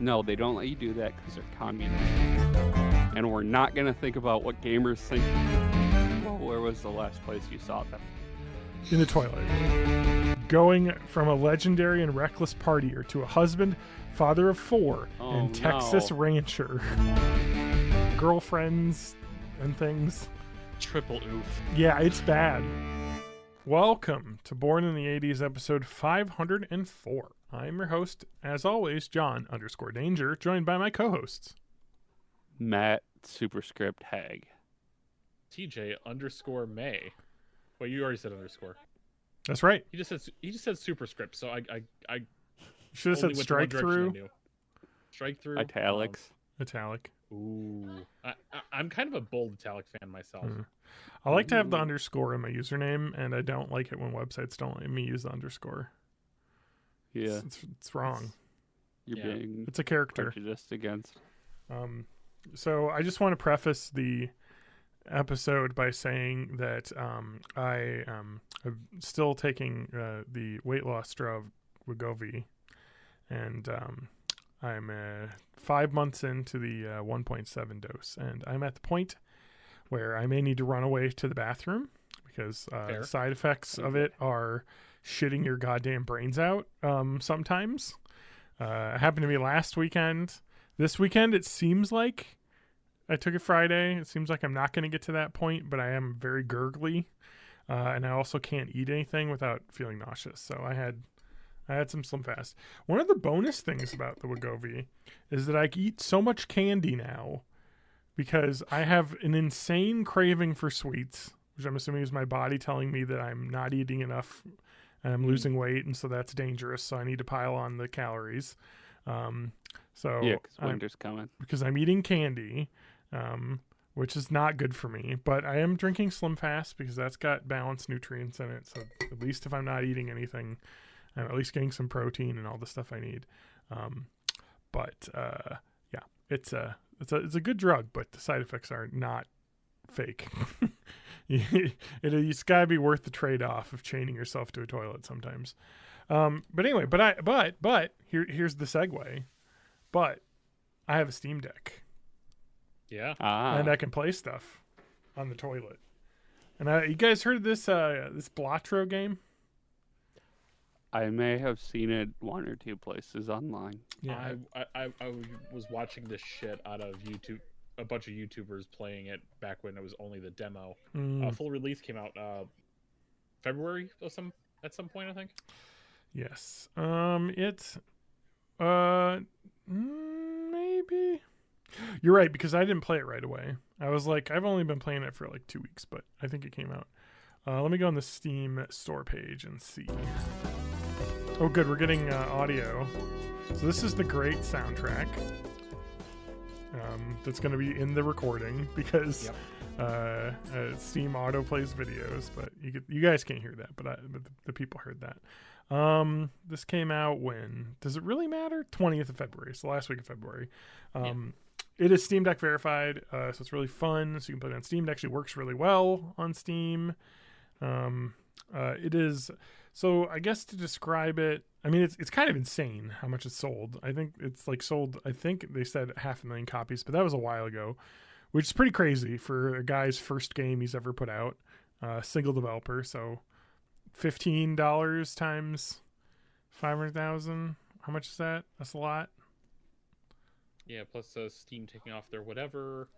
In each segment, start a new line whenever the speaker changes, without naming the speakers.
No, they don't let you do that because they're communist. And we're not going to think about what gamers think. Well, where was the last place you saw them?
In the toilet. Going from a legendary and reckless partier to a husband, father of 4, and Texas rancher. Girlfriends and things.
Triple oof.
Yeah, it's bad. Welcome to Born in the 80s, episode 504. I'm your host, as always, John_Danger, joined by my co-hosts.
Matt Superscript Hag.
TJ_May. Wait, you already said underscore.
That's right.
He just said superscript, so I
should have said strike through.
Strike through.
Italics.
Italic.
Ooh. I'm kind of a bold italic fan myself.
I like to have the underscore in my username, and I don't like it when websites don't let me use the underscore.
Yeah.
It's wrong.
You're being
it's a character.
prejudiced against.
So I just want to preface the episode by saying that I am still taking the weight loss drug Wegovy, and I'm 5 months into the 1.7 dose, and I'm at the point where I may need to run away to the bathroom because the side effects of it are shitting your goddamn brains out sometimes. It happened to me last weekend. This weekend, it seems like I took it Friday. It seems like I'm not going to get to that point, but I am very gurgly, and I also can't eat anything without feeling nauseous. So I had some Slim Fast. One of the bonus things about the Wegovy is that I eat so much candy now because I have an insane craving for sweets, which I'm assuming is my body telling me that I'm not eating enough and I'm losing weight, and so that's dangerous. So I need to pile on the calories. So
yeah, because winter's coming.
Because I'm eating candy, which is not good for me. But I am drinking Slim Fast because that's got balanced nutrients in it. So at least if I'm not eating anything, I'm at least getting some protein and all the stuff I need. Yeah, it's a good drug, but the side effects are not fake. It's got to be worth the trade-off of chaining yourself to a toilet sometimes. But anyway, here's the segue. But I have a Steam Deck.
Yeah.
And I can play stuff on the toilet. And you guys heard of this Blatro game?
I may have seen it one or two places online.
Yeah, I was watching this shit out of YouTube, a bunch of YouTubers playing it back when it was only the demo. Full release came out February at some point, I think.
Yes. It's maybe. You're right, because I didn't play it right away. I was like, I've only been playing it for like 2 weeks, but I think it came out. Let me go on the Steam store page and see. Oh, good. We're getting audio. So this is the great soundtrack that's going to be in the recording because Steam auto plays videos, but you guys can't hear that, but the people heard that. This came out when? Does it really matter? 20th of February, so last week of February. It is Steam Deck verified, so it's really fun. So you can play it on Steam. It actually works really well on Steam. It is. So I guess to describe it, I mean, it's kind of insane how much it's sold. I think it's like sold, I think they said 500,000 copies, but that was a while ago, which is pretty crazy for a guy's first game he's ever put out. Single developer, so $15 times 500,000. How much is that? That's a lot.
Yeah, plus Steam taking off their whatever.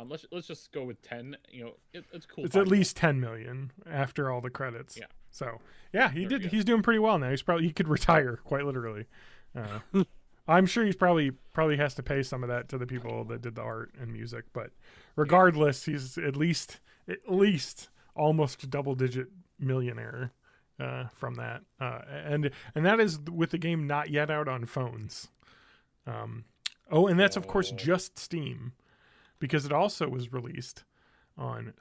Let's just go with 10. You know, it's cool.
It's at least 10 million after all the credits.
Yeah.
So yeah, he's doing pretty well now. He could retire quite literally. I'm sure he's probably has to pay some of that to the people that did the art and music, but regardless, he's at least almost double-digit millionaire from that. And that is with the game not yet out on phones. And that's of course just Steam, because it also was released on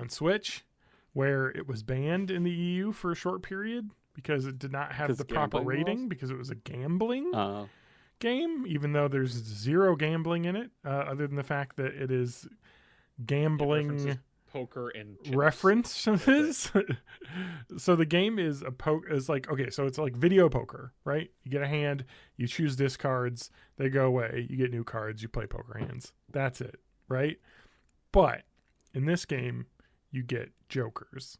Switch, where it was banned in the EU for a short period because it did not have the proper rating because it was a gambling game, even though there's zero gambling in it, other than the fact that it is gambling
poker and chips.
references. So the game is so it's like video poker, right? You get a hand, you choose discards, they go away, you get new cards, you play poker hands. That's it, right? But in this game, you get jokers.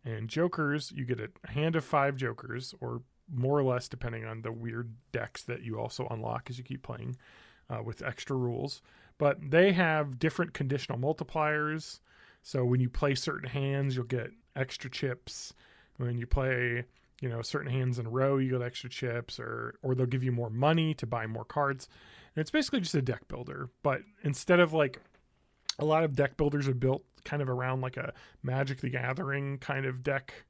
And jokers, you get a hand of 5 jokers, or more or less depending on the weird decks that you also unlock as you keep playing with extra rules. But they have different conditional multipliers. So when you play certain hands, you'll get extra chips. When you play, certain hands in a row, you get extra chips, or they'll give you more money to buy more cards. And it's basically just a deck builder. But instead of like a lot of deck builders are built kind of around like a Magic the Gathering kind of deck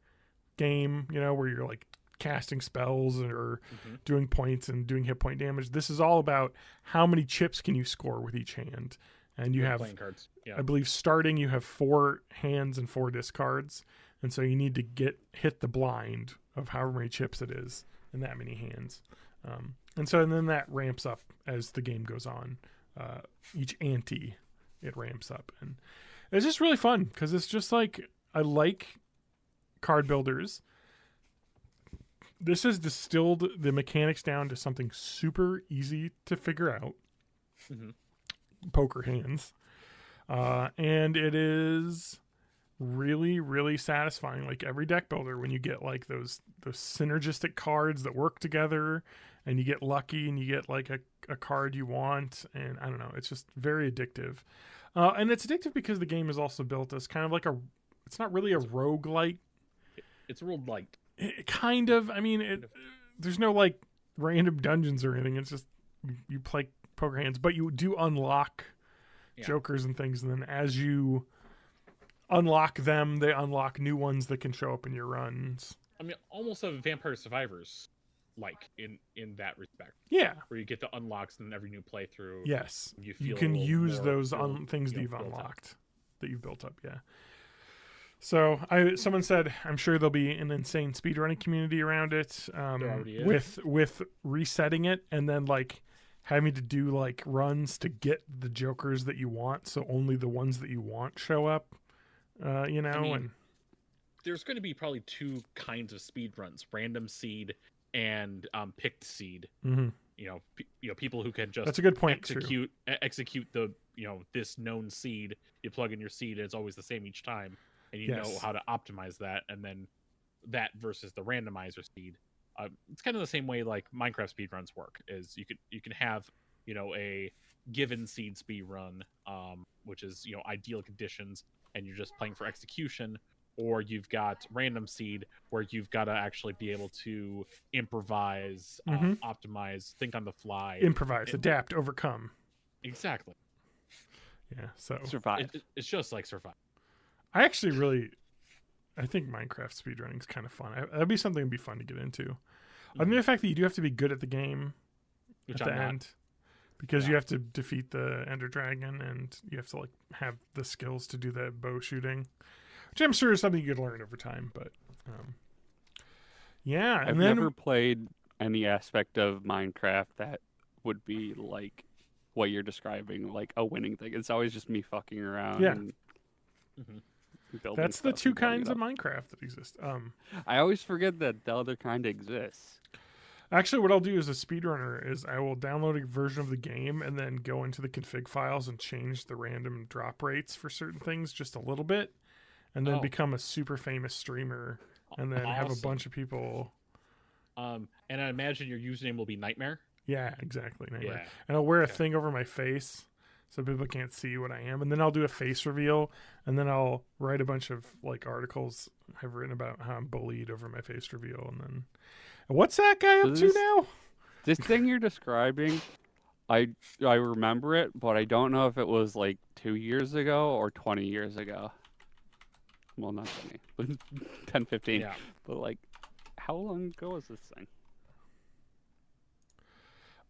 game, where you're like casting spells or doing points and doing hit point damage. This is all about how many chips can you score with each hand. And you have
playing cards. Yeah.
I believe starting you have 4 hands and 4 discards. And so you need to hit the blind of however many chips it is in that many hands. And then that ramps up as the game goes on. Each ante, it ramps up. And it's just really fun because it's just like, I like card builders. This has distilled the mechanics down to something super easy to figure out. Poker hands. And it is really, really satisfying. Like every deck builder, when you get like those synergistic cards that work together and you get lucky and you get like a card you want. And I don't know, it's just very addictive. And it's addictive because the game is also built as kind of like it's not really a roguelike.
It's a roguelike.
Kind of. I mean, there's no like random dungeons or anything. It's just you play poker hands, but you do unlock jokers and things. And then as you unlock them, they unlock new ones that can show up in your runs.
I mean, almost a Vampire Survivors like in that respect.
Yeah.
Where you get the unlocks in every new playthrough.
Yes.
You
can use those things that you've unlocked, that you've built up. Yeah. So someone said, I'm sure there'll be an insane speedrunning community around it.
There already is.
With resetting it and then like having to do like runs to get the jokers that you want. So only the ones that you want show up, and
there's going to be probably 2 kinds of speed runs: random seed and picked seed. People who can just
that's a good point.
Execute the this known seed. You plug in your seed, and it's always the same each time, and you know how to optimize that. And then that versus the randomizer seed. It's kind of the same way like Minecraft speedruns work. Is you can have a given seed speed run, which is ideal conditions, and you're just playing for execution. Or you've got random seed where you've got to actually be able to improvise, optimize, think on the fly.
Improvise, adapt, overcome.
Exactly.
Yeah, so...
Survive.
It's just like survive.
I think Minecraft speedrunning is kind of fun. That'd be something that'd be fun to get into. I mean, the fact that you do have to be good at the game at the end. Because you have to defeat the Ender Dragon and you have to like have the skills to do that bow shooting. Which I'm sure is something you could learn over time, but
I've never played any aspect of Minecraft that would be like what you're describing, like a winning thing. It's always just me fucking around.
Yeah.
And building
that's the
stuff
2
and building
kinds
it
of
up.
Minecraft that exist.
I always forget that the other kind exists.
Actually, what I'll do as a speedrunner is I will download a version of the game and then go into the config files and change the random drop rates for certain things just a little bit. And then become a super famous streamer, and then have a bunch of people.
And I imagine your username will be Nightmare.
Yeah, exactly. Nightmare.
Yeah.
And I'll wear a thing over my face so people can't see what I am. And then I'll do a face reveal, and then I'll write a bunch of like articles I've written about how I'm bullied over my face reveal. And then, what's that guy up to now?
This thing you're describing, I remember it, but I don't know if it was like 2 years ago or 20 years ago. Well, not 20, 10, 15.
Yeah.
But like, how long ago was this thing?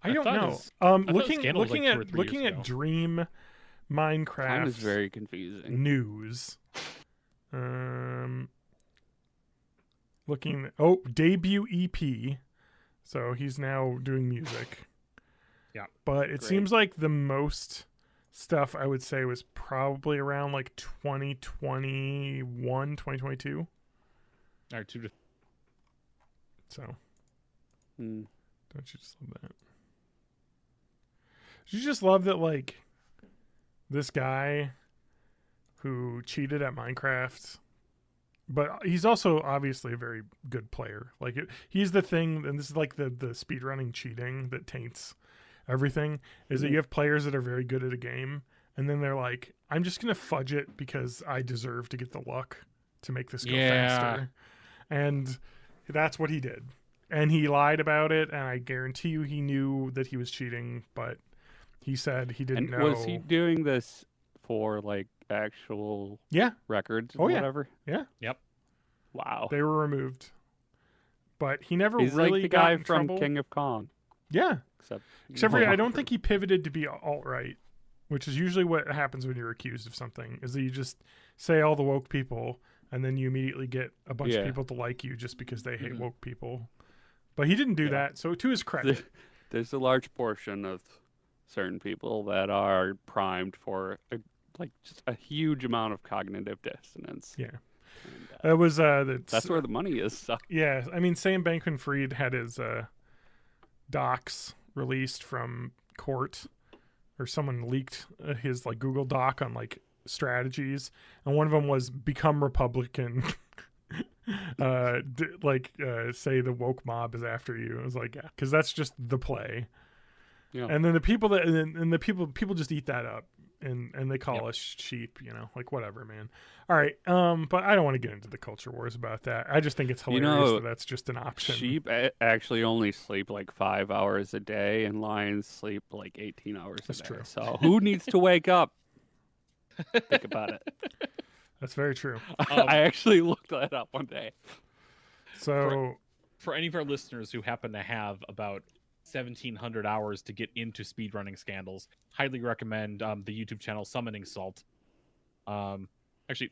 I don't know. Looking at Dream Minecraft.
Time is very confusing.
News. Debut EP. So he's now doing music.
Yeah.
But it seems like the most stuff I would say was probably around like 2021, 2022.
All right,
So,
Hmm.
don't you just love that? You just love that, like, this guy who cheated at Minecraft, but he's also obviously a very good player. Like, he's the thing, and this is like the speedrunning cheating that taints everything, is that you have players that are very good at a game, and then they're like, I'm just going to fudge it because I deserve to get the luck to make this go faster. And that's what he did. And he lied about it, and I guarantee you he knew that he was cheating, but he said he didn't know.
Was he doing this for like actual records or whatever?
Yeah.
Yep.
Wow.
They were removed. But he never
He's
really
like the
got
guy
in
from
trouble.
King of Kong.
Yeah. Except for I don't think
he.
he pivoted to be alt-right, which is usually what happens when you're accused of something, is that you just say all the woke people, and then you immediately get a bunch of people to like you just because they hate woke people. But he didn't do that, so to his credit.
There's a large portion of certain people that are primed for just a huge amount of cognitive dissonance.
Yeah.
And,
It was
that's where the money is. So.
Yeah, I mean, Sam Bankman-Fried had his docs released from court, or someone leaked his like Google Doc on like strategies, and one of them was become Republican. Say the woke mob is after you. I was like, yeah, because that's just the play. Yeah. And then the people people just eat that up, and they call us sheep, like whatever, man. All right, but I don't want to get into the culture wars about that. I just think it's hilarious that that's just an option.
Sheep actually only sleep like 5 hours a day, and lions sleep like 18 hours a day.
True.
So who needs to wake up? Think about it.
That's very true.
I actually looked that up one day.
So,
for any of our listeners who happen to have about 1,700 hours to get into speedrunning scandals, highly recommend the YouTube channel Summoning Salt. Actually,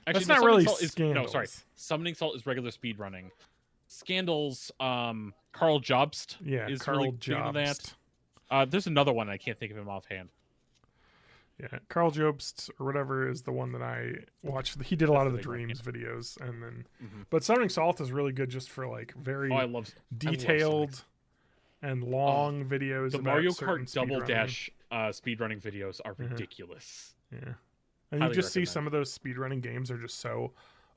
that's not really scandals.
No, sorry. Summoning Salt is regular speedrunning. Scandals, Carl Jobst is
Carl
really big into that. There's another one, I can't think of him offhand.
Yeah, Carl Jobst or whatever is the one that I watched. He did a lot of the Dreams videos, and then, but Summoning Salt is really good just for like very detailed and long videos.
The
about
Mario Kart Double
speedrunning.
Dash speedrunning videos are ridiculous.
Yeah, and you just see some of those speedrunning games are just so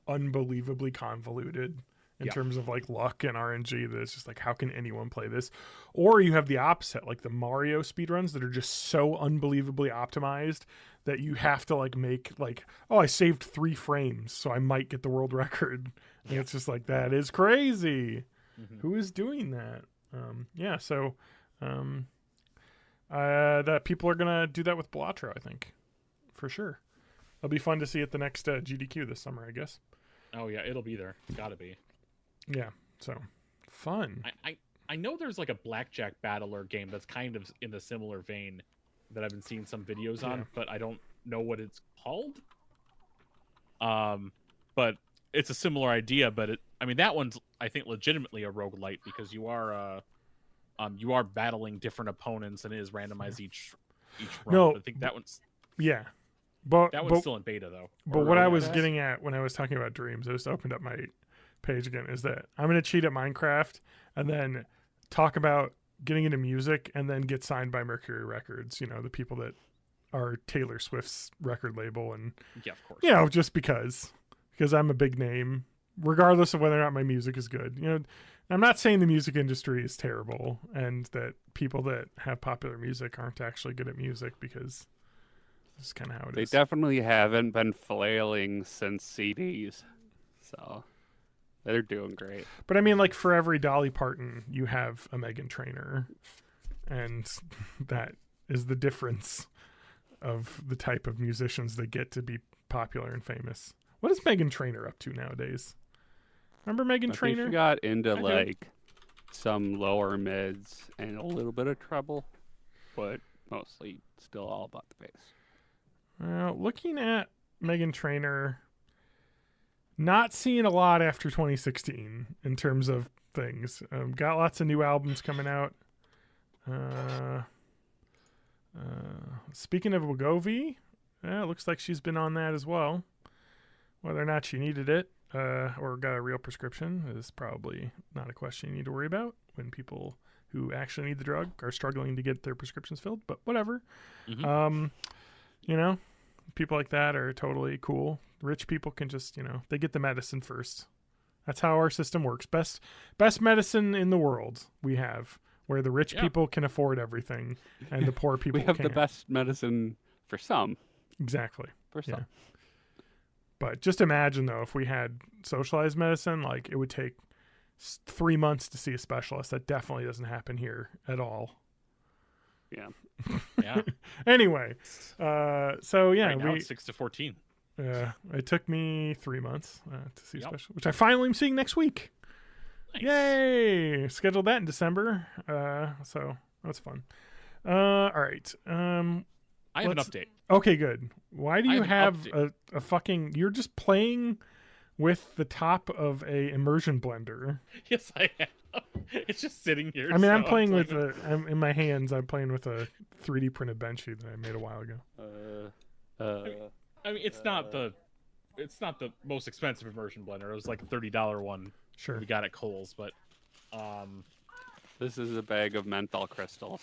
unbelievably convoluted in terms of like luck and RNG that it's just like, how can anyone play this? Or you have the opposite, like the Mario speedruns that are just so unbelievably optimized that you have to like make like, oh, I saved 3 frames, so I might get the world record. And it's just like, that is crazy. Who is doing that? That people are gonna do that with Balatro, I think, for sure. It'll be fun to see at the next GDQ this summer, I guess.
Oh yeah, it'll be there. Gotta be.
Yeah, so fun.
I know there's like a blackjack battler game that's kind of in the similar vein that I've been seeing some videos on, but I don't know what it's called. But it's a similar idea, but that one's, I think, legitimately a roguelite because you are battling different opponents and it is randomized each run.
No,
I think that one's
but
that one's still in beta though.
But what I was getting at when I was talking about Dreams, I just opened up my page again, is that I'm going to cheat at Minecraft and then talk about getting into music and then get signed by Mercury Records, the people that are Taylor Swift's record label, and
yeah, of course,
just because I'm a big name, regardless of whether or not my music is good. I'm not saying the music industry is terrible and that people that have popular music aren't actually good at music, because this is kind of how it is.
They definitely haven't been flailing since CDs, so they're doing great.
But I mean, like, for every Dolly Parton, you have a Meghan Trainor, and that is the difference of the type of musicians that get to be popular and famous. What is Meghan Trainor up to nowadays? Remember Meghan Trainor?
She got into some lower mids and a little bit of treble, but mostly still all about the bass.
Well, looking at Meghan Trainor, not seeing a lot after 2016 in terms of things. Got lots of new albums coming out. Speaking of Wegovy, it looks like she's been on that as well. Whether or not she needed it or got a real prescription is probably not a question you need to worry about when people who actually need the drug are struggling to get their prescriptions filled. But whatever.
Mm-hmm.
You know, people like that are totally cool. Rich people can just, they get the medicine first. That's how our system works. Best medicine in the world we have, where the rich people can afford everything and the poor people
We have
can't.
the best medicine for some.
Exactly.
For some.
Yeah. But just imagine, though, if we had socialized medicine, like it would take 3 months to see a specialist. That definitely doesn't happen here at all.
Yeah.
Yeah.
Anyway, so yeah,
Right now it's 6 to 14.
It took me 3 months to see a specialist, which I finally am seeing next week.
Nice.
Yay! Scheduled that in December. So that's fun. All right.
I have an update.
Okay, good. Why do you have
an
a fucking? You're just playing with the top of a immersion blender.
Yes, I am. It's just sitting here.
I mean, I'm playing with I'm in my hands. I'm playing with a 3D printed benchy that I made a while ago.
I mean, it's not the most expensive immersion blender. It was like a $30 one.
Sure.
We got at Kohl's, but
This is a bag of menthol crystals.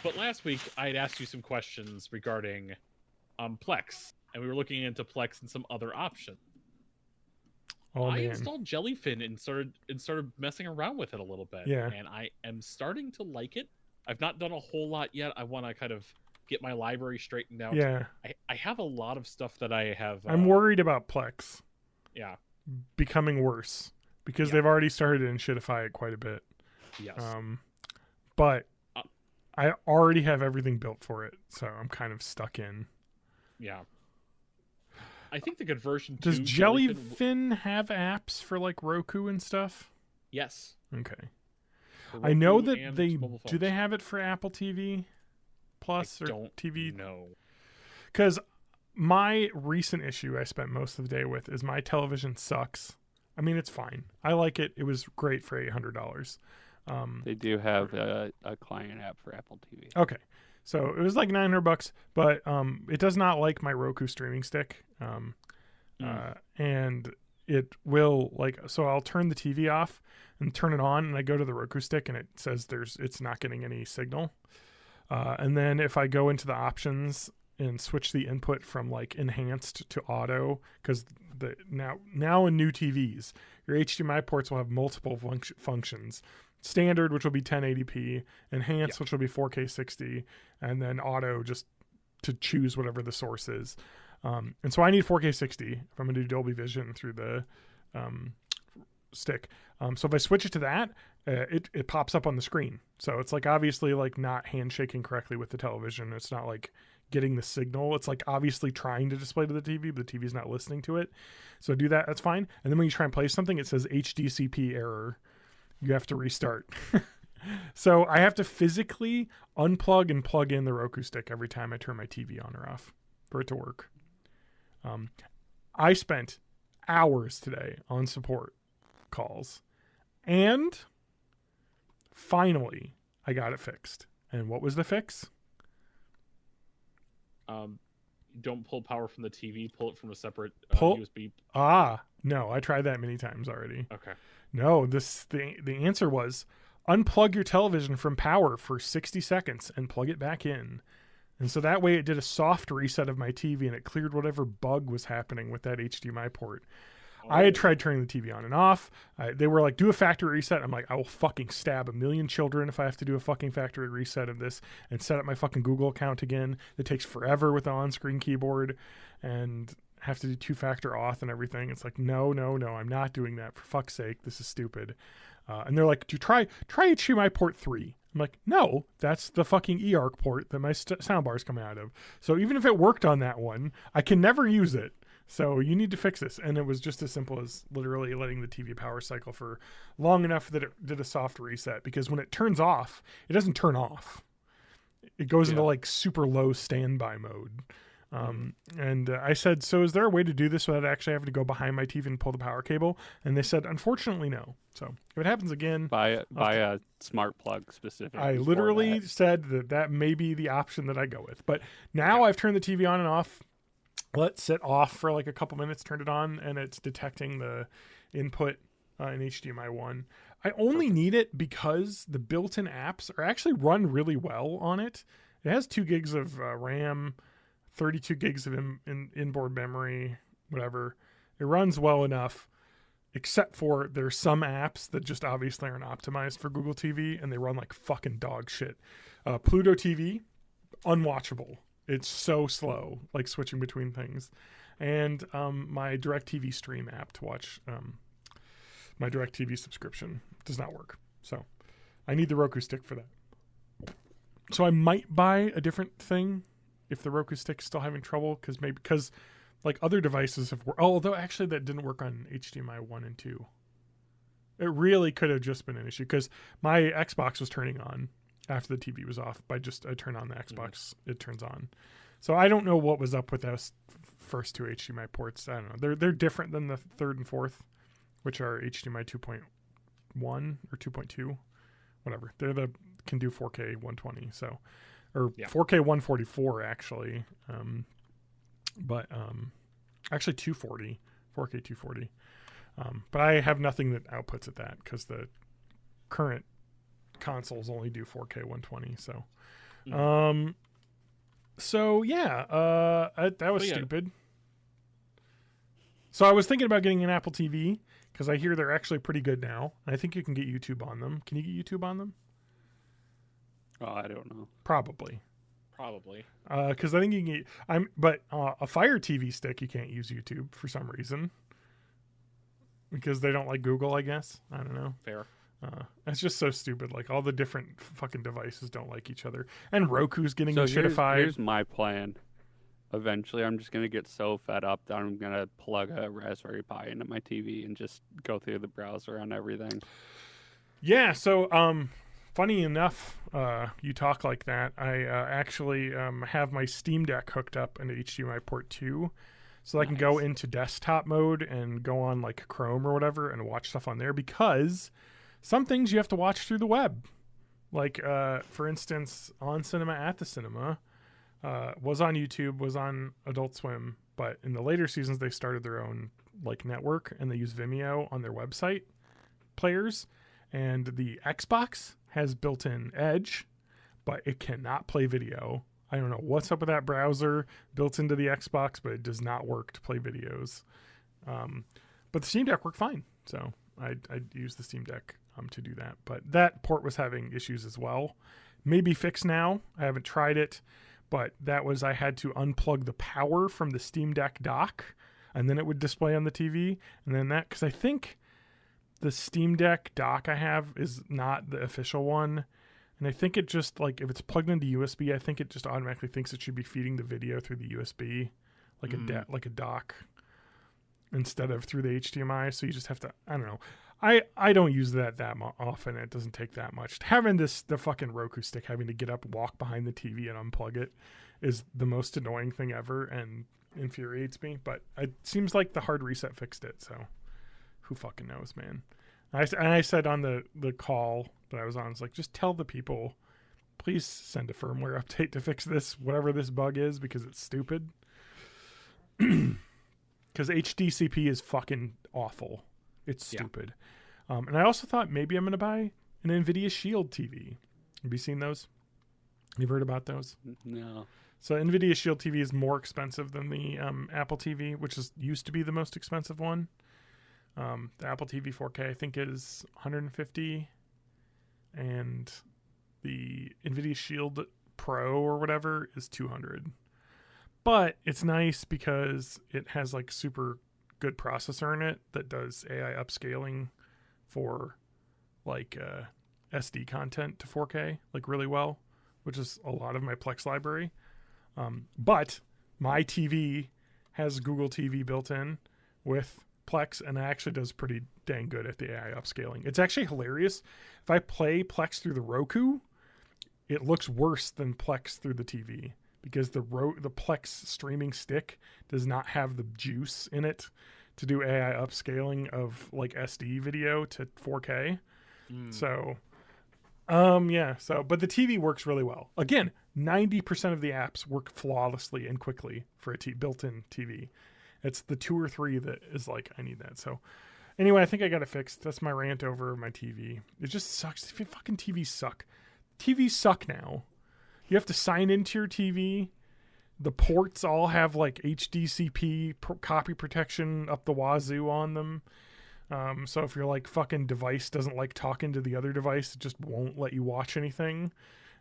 But last week I had asked you some questions regarding Plex, and we were looking into Plex and some other options.
Oh,
I
man.
installed Jellyfin and started messing around with it a little bit.
Yeah.
And I am starting to like it. I've not done a whole lot yet. I want to kind of get my library straightened out.
Yeah.
I have a lot of stuff that I have.
I'm worried about Plex
Yeah.
becoming worse because they've already started to shitify it quite a bit.
Yes.
But I already have everything built for it, so I'm kind of stuck in.
Yeah. I think the conversion
Does
to
Jellyfin have apps for like Roku and stuff?
Yes.
Okay.
For
I know
Roku
that
and
they
mobile
do. They
phones.
have it for Apple TV Plus
I
or
don't
TV.
know.
Because my recent issue I spent most of the day with is my television sucks. I mean, it's fine. I like it. It was great for $800.
They do have a client app for Apple TV.
Okay. So it was like $900, but it does not like my Roku streaming stick. And it will so I'll turn the TV off and turn it on, and I go to the Roku stick and it says it's not getting any signal. And then if I go into the options and switch the input from like enhanced to auto, because now in new TVs, your HDMI ports will have multiple functions. Standard, which will be 1080p, enhanced, which will be 4K 60, and then auto just to choose whatever the source is. And so I need 4K 60 if I'm going to do Dolby Vision through the stick. So if I switch it to that, it pops up on the screen. So it's like obviously like not handshaking correctly with the television. It's not like getting the signal. It's like obviously trying to display to the TV, but the TV's not listening to it. So do that. That's fine. And then when you try and play something, it says HDCP error. You have to restart. So I have to physically unplug and plug in the Roku stick every time I turn my TV on or off for it to work. I spent hours today on support calls, and finally I got it fixed. And what was the fix?
Don't pull power from the TV. Pull it from a separate USB.
No, I tried that many times already.
Okay.
No, the answer was unplug your television from power for 60 seconds and plug it back in. And so that way it did a soft reset of my TV and it cleared whatever bug was happening with that HDMI port. I had tried turning the TV on and off. They were like, do a factory reset. I'm like, I will fucking stab a million children if I have to do a fucking factory reset of this and set up my fucking Google account again. It takes forever with the on-screen keyboard and have to do two-factor auth and everything. It's like, no, I'm not doing that. For fuck's sake, this is stupid. And they're like, do you try HDMI port 3? I'm like, no, that's the fucking eARC port that my soundbar is coming out of. So even if it worked on that one, I can never use it. So you need to fix this. And it was just as simple as literally letting the TV power cycle for long enough that it did a soft reset. Because when it turns off, it doesn't turn off. It goes into like super low standby mode. And I said, so is there a way to do this without actually having to go behind my TV and pull the power cable? And they said, unfortunately, no. So if it happens again,
buy a smart plug specifically.
I literally said that may be the option that I go with. But now I've turned the TV on and off. Let sit off for like a couple minutes, turned it on, and it's detecting the input in HDMI 1. I only need it because the built-in apps are actually run really well on it. It has 2 gigs of RAM, 32 gigs of inboard memory, whatever. It runs well enough, except for there's some apps that just obviously aren't optimized for Google TV, and they run like fucking dog shit. Pluto TV, unwatchable. It's so slow, like switching between things. And my DirecTV Stream app to watch my DirecTV subscription does not work. So I need the Roku stick for that. So I might buy a different thing if the Roku stick's still having trouble, because like other devices have worked. Although actually that didn't work on HDMI 1 and 2. It really could have just been an issue because my Xbox was turning on after the TV was off. I turn on the Xbox, it turns on. So I don't know what was up with those first 2 HDMI ports. I don't know. They're different than the third and fourth, which are HDMI 2.1 or 2.2, whatever. Can do 4K 120. So, or 4K 144 actually. But actually 240, 4K 240. But I have nothing that outputs at that because the current consoles only do 4K 120. So, that was stupid. So I was thinking about getting an Apple TV because I hear they're actually pretty good now. I think you can get YouTube on them. Can you get YouTube on them?
Oh, I don't know.
Probably.
Because I think you can get. A Fire TV stick you can't use YouTube for some reason. Because they don't like Google, I guess. I don't know.
Fair.
It's just so stupid. Like all the different fucking devices don't like each other, and Roku's getting
So
shitified.
here's my plan. Eventually, I'm just gonna get so fed up that I'm gonna plug a Raspberry Pi into my TV and just go through the browser on everything.
Yeah. So, funny enough, you talk like that. I actually have my Steam Deck hooked up into HDMI port 2. So I can go into desktop mode and go on like Chrome or whatever and watch stuff on there, because some things you have to watch through the web. Like, for instance, On Cinema at the Cinema was on YouTube, was on Adult Swim, but in the later seasons they started their own like network and they use Vimeo on their website players. And the Xbox has built-in Edge, but it cannot play video. I don't know what's up with that browser built into the Xbox, but it does not work to play videos. But the Steam Deck worked fine, so I used the Steam Deck to do that. But that port was having issues as well. Maybe fixed now. I haven't tried it, but that was I had to unplug the power from the Steam Deck dock, and then it would display on the TV. And then because I think the Steam Deck dock I have is not the official one. And I think it just, like, if it's plugged into USB, I think it just automatically thinks it should be feeding the video through the USB, like a dock, instead of through the HDMI. So you just have to, I don't know. I don't use that often. It doesn't take that much. Having the fucking Roku stick, having to get up, walk behind the TV, and unplug it is the most annoying thing ever and infuriates me. But it seems like the hard reset fixed it. So who fucking knows, man? I said on the call that I was on, it's like, just tell the people, please send a firmware update to fix this, whatever this bug is, because it's stupid. Because HDCP is fucking awful. It's stupid. And I also thought maybe I'm going to buy an NVIDIA Shield TV. Have you seen those? You've heard about those?
No.
So NVIDIA Shield TV is more expensive than the Apple TV, which used to be the most expensive one. The Apple TV 4K I think is $150, and the NVIDIA Shield Pro or whatever is $200. But it's nice because it has like super good processor in it that does AI upscaling for like SD content to 4K like really well, which is a lot of my Plex library. But my TV has Google TV built in with Plex, and it actually does pretty dang good at the AI upscaling. It's actually hilarious. If I play Plex through the Roku, it looks worse than Plex through the TV because the Plex streaming stick does not have the juice in it to do AI upscaling of like SD video to 4K. So, but the TV works really well. Again, 90% of the apps work flawlessly and quickly for a built-in TV. It's the 2 or 3 that is like, I need that. So anyway, I think I got it fixed. That's my rant over my TV. It just sucks. Fucking TVs suck. TVs suck now. You have to sign into your TV. The ports all have like HDCP copy protection up the wazoo on them. So if your like fucking device doesn't like talking to the other device, it just won't let you watch anything.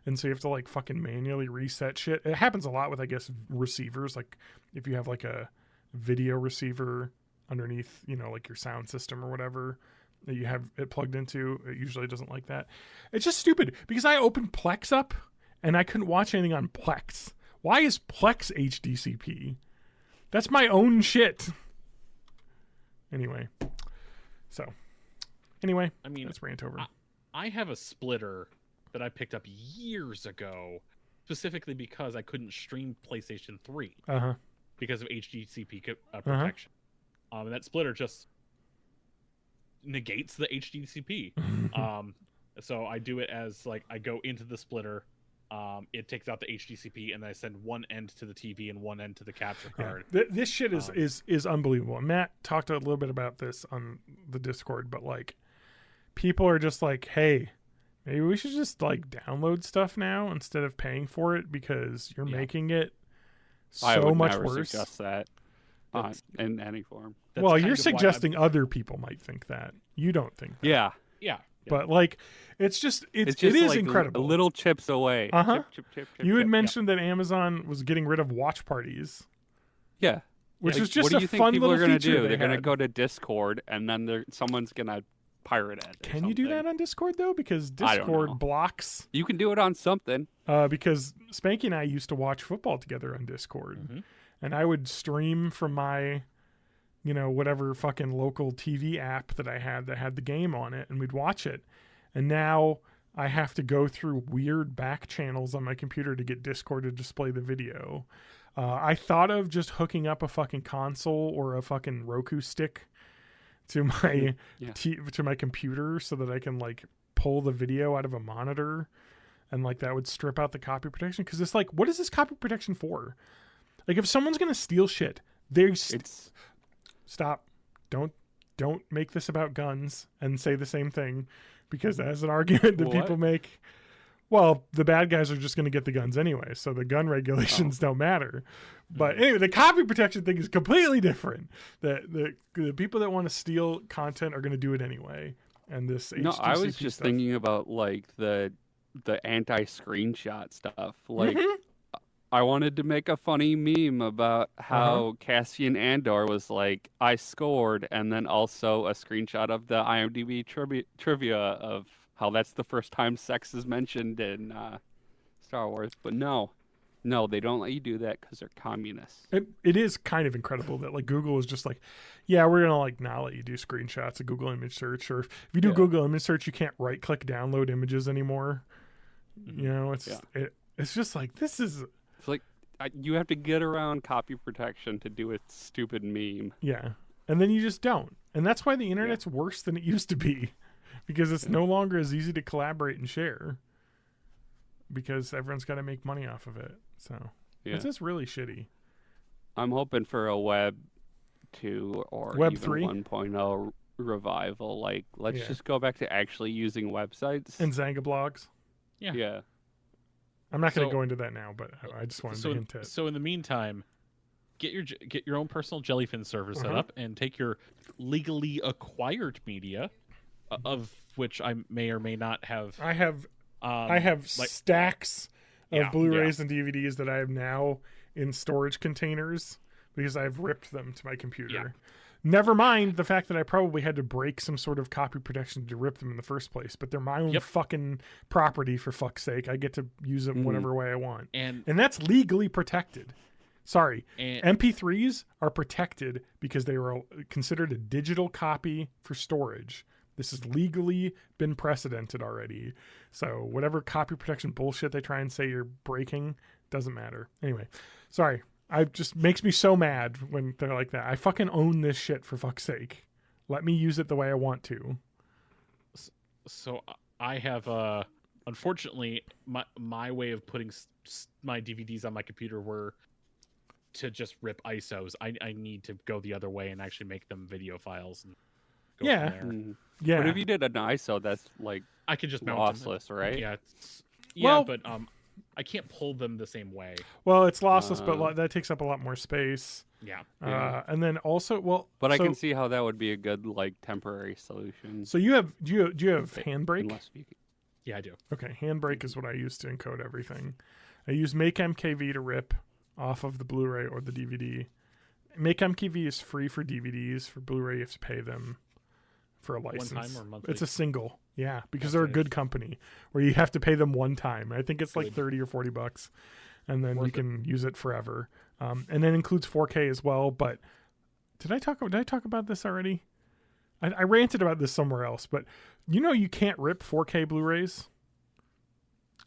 And so you have to like fucking manually reset shit. It happens a lot with, I guess, receivers. Like if you have like a video receiver underneath, you know, like your sound system or whatever that you have it plugged into, it usually doesn't like that. It's just stupid because I opened Plex up and I couldn't watch anything on Plex. Why is Plex HDCP? That's my own shit. Anyway, I mean, let's rant over.
I have a splitter that I picked up years ago, specifically because I couldn't stream PlayStation 3 because of HDCP protection. And that splitter just negates the HDCP. So I do it as like I go into the splitter. It takes out the HDCP, and then I send one end to the TV and one end to the capture card.
This shit is unbelievable. Matt talked a little bit about this on the Discord, but like people are just like, hey, maybe we should just like download stuff now instead of paying for it because you're making it so much worse. I would never suggest
that in any form.
Well, you're suggesting other people might think that. You don't think that.
Yeah.
But like, it is like incredible.
Little chips away. Chip,
you had mentioned that Amazon was getting rid of watch parties.
Yeah.
Which is just
what do you
a
think
fun
people
little
are gonna
feature.
do? They're going to go to Discord, and then someone's going to pirate it.
Can you do that on Discord though? Because Discord blocks.
You can do it on something.
Because Spanky and I used to watch football together on Discord, and I would stream from my, you know, whatever fucking local TV app that I had that had the game on it, and we'd watch it. And now I have to go through weird back channels on my computer to get Discord to display the video. I thought of just hooking up a fucking console or a fucking Roku stick to my to my computer so that I can like pull the video out of a monitor, and like that would strip out the copy protection. Because it's like, what is this copy protection for? Like if someone's gonna steal shit, stop. Don't make this about guns and say the same thing, because that's an argument that people make. Well, the bad guys are just going to get the guns anyway, so the gun regulations don't matter. But anyway, the copy protection thing is completely different. The people that want to steal content are going to do it anyway. And this HTCP
I was just thinking about like the anti-screenshot stuff. Like I wanted to make a funny meme about how Cassian Andor was like, I scored, and then also a screenshot of the IMDb trivia of how that's the first time sex is mentioned in Star Wars. But no, they don't let you do that because they're communists.
It is kind of incredible that like Google is just like, yeah, we're gonna like not let you do screenshots of Google image search, or if you do Google image search, you can't right click download images anymore. You know, it's just like, this is.
It's like you have to get around copy protection to do a stupid meme.
Yeah, and then you just don't, and that's why the internet's worse than it used to be. Because it's no longer as easy to collaborate and share, because everyone's got to make money off of it. So it's just really shitty.
I'm hoping for a Web 2 or
Web
even
3?
1.0 revival. Like, let's just go back to actually using websites.
And Zanga blogs.
Yeah.
I'm not going to go into that now, but I just wanted to hint it.
So in the meantime, get your own personal Jellyfin server set up, and take your legally acquired media, of which I may or may not have.
I have stacks of Blu-rays and DVDs that I have now in storage containers because I've ripped them to my computer. Yeah. Never mind the fact that I probably had to break some sort of copy protection to rip them in the first place, but they're my own fucking property, for fuck's sake. I get to use them whatever way I want. And that's legally protected. Sorry. MP3s are protected because they were considered a digital copy for storage. This has legally been precedented already. So whatever copy protection bullshit they try and say you're breaking doesn't matter. Anyway, sorry. I just makes me so mad when they're like that. I fucking own this shit, for fuck's sake. Let me use it the way I want to.
So I have unfortunately my way of putting my DVDs on my computer were to just rip ISOs. I need to go the other way and actually make them video files and go
Yeah.
from there.
Yeah.
But if you did an ISO, that's like
I could just mount them.
lossless, right?
Yeah.
Well-
but I can't pull them the same way.
Well, it's lossless, but that takes up a lot more space.
Yeah.
And then also,
But I
so-
can see how that would be a good like temporary solution.
So you have do you have Handbrake?
Unless you
Yeah, I do.
Okay, Handbrake is what I use to encode everything. I use Make MKV to rip off of the Blu-ray or the DVD. Make MKV is free for DVDs. For Blu-ray, you have to pay them for a license.
One time or monthly?
It's a single. Yeah, because
That's
they're a
nice.
good company where you have to pay them one time. I think it's like
Good.
30 or $40, and then
Worth
you
it.
can use it forever. And then includes 4K as well. But did I talk about this already? I ranted about this somewhere else, but you can't rip 4K Blu-rays.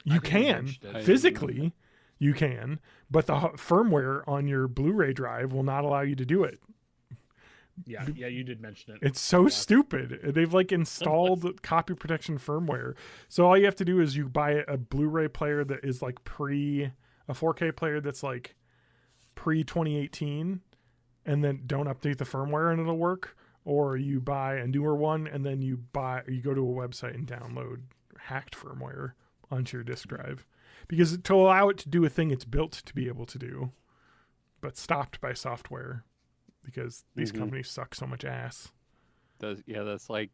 You
I think you
can
mentioned it.
physically, you can, but the firmware on your Blu-ray drive will not allow you to do it.
Yeah, you did mention it.
It's so
Yeah.
stupid. They've like installed copy protection firmware. So all you have to do is you buy a Blu-ray player that is like a 4K player that's like pre 2018, and then don't update the firmware and it'll work. Or you buy a newer one and then you go to a website and download hacked firmware onto your disk drive, because to allow it to do a thing it's built to be able to do, but stopped by software. Because these companies suck so much ass.
that's like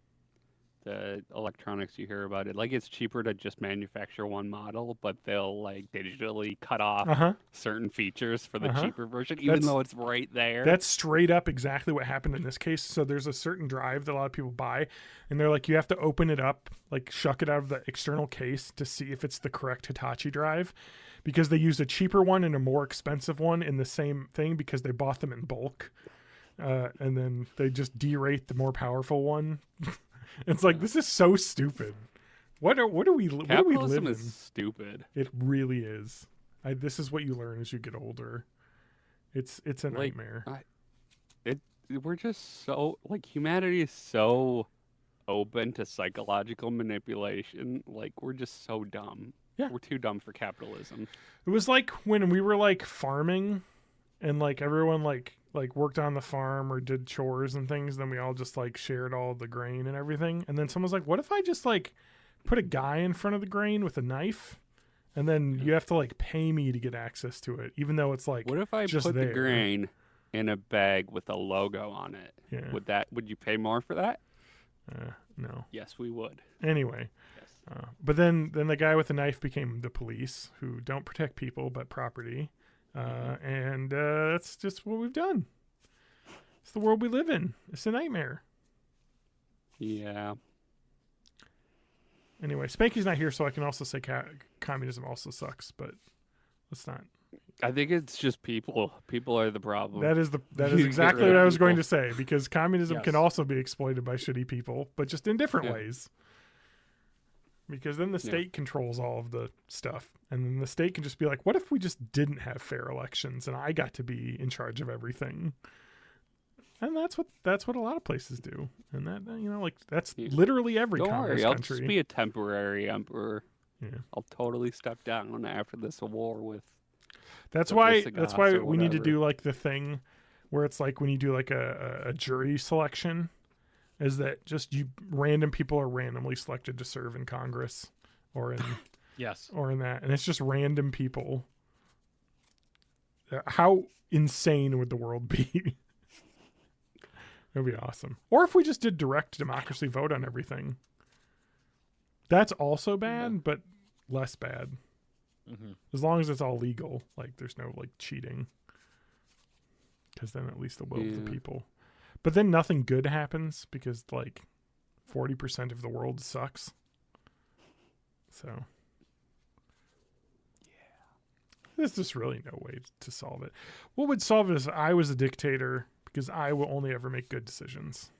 the electronics you hear about it. Like it's cheaper to just manufacture one model, but they'll like digitally cut off certain features for the cheaper version, even though it's right there.
That's straight up exactly what happened in this case. So there's a certain drive that a lot of people buy, and they're like, you have to open it up, like shuck it out of the external case to see if it's the correct Hitachi drive, because they used a cheaper one and a more expensive one in the same thing because they bought them in bulk. And then they just derate the more powerful one. It's like, this is so stupid. What do we live
Capitalism
in?
is stupid.
It really is. This is what you learn as you get older. It's a
Like,
nightmare.
We're just so like humanity is so open to psychological manipulation. Like we're just so dumb.
Yeah.
We're too dumb for capitalism.
It was like when we were like farming, and like everyone like worked on the farm or did chores and things. Then we all just like shared all the grain and everything. And then someone's like, "What if I just like put a guy in front of the grain with a knife, and then you have to like pay me to get access to it, even though it's like
What if I
just
put
there."
the grain in a bag with a logo on it?
Yeah.
Would you pay more for that?
No.
Yes, we would.
Anyway.
Yes.
But then the guy with the knife became the police, who don't protect people but property. And that's just what we've done. It's the world we live in. It's a nightmare.
Yeah.
Anyway, Spanky's not here, so I can also say communism also sucks, but let's not.
I think it's just people. People are the problem.
That is
You
exactly
get rid
what
of
I was going
people.
to say, because communism can
Yes.
also be exploited by shitty people, but just in different
Yeah.
ways. Because then the
Yeah.
state controls all of the stuff, and then the state can just be like, what if we just didn't have fair elections and I got to be in charge of everything? And that's what a lot of places do. And that, like that's
Yeah.
literally every
Don't
communist
worry, I'll
country.
just be a temporary emperor.
Yeah.
I'll totally step down after this war with.
That's
the
why
Visigoths or
we need to
whatever.
do like the thing where it's like when you do like a jury selection, is that just random people are randomly selected to serve in Congress or in
Yes.
or in that, and it's just random people. How insane would the world be? It would be awesome. Or if we just did direct democracy vote on everything. That's also bad, but less bad.
Mm-hmm.
As long as it's all legal, like there's no like cheating, because then at least the will of the
Yeah.
people. But then nothing good happens because like 40% of the world sucks. So there's just really no way to solve it. What would solve it is if I was a dictator, because I will only ever make good decisions.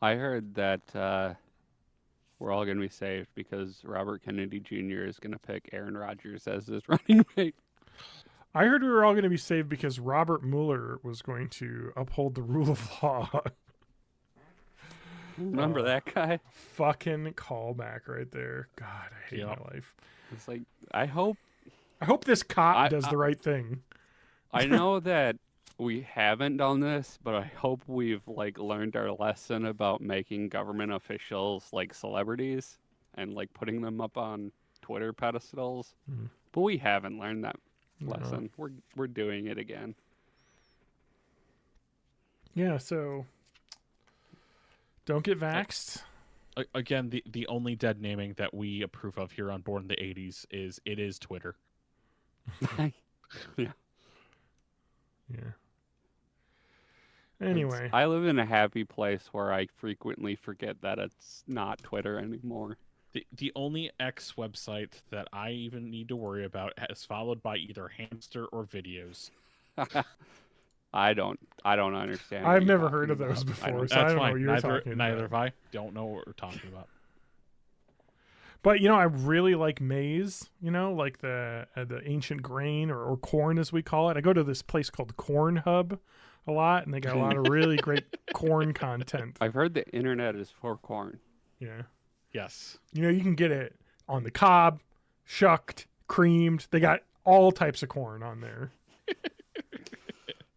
I heard that we're all going to be saved because Robert Kennedy Jr. is going to pick Aaron Rodgers as his running mate.
I heard we were all going to be saved because Robert Mueller was going to uphold the rule of law.
Remember that guy?
Fucking callback right there. God, I hate my life.
It's like, I hope
this cop does the right thing.
I know that we haven't done this, but I hope we've like learned our lesson about making government officials like celebrities and like putting them up on Twitter pedestals.
Mm.
But we haven't learned that lesson. We're doing it again.
Yeah, so don't get vaxxed.
Again, the only dead naming that we approve of here on Born in the 80s is Twitter.
Yeah.
Yeah. Anyway.
I live in a happy place where I frequently forget that it's not Twitter anymore.
The only X website that I even need to worry about is followed by either hamster or videos.
I don't understand.
I've never heard of those before, so I don't know what you're talking about.
Neither have I. Don't know what we're talking about.
But, I really like maize, like the ancient grain or corn, as we call it. I go to this place called Corn Hub a lot, and they got a lot of really great corn content.
I've heard the internet is for corn.
Yeah.
Yes.
You can get it on the cob, shucked, creamed. They got all types of corn on there.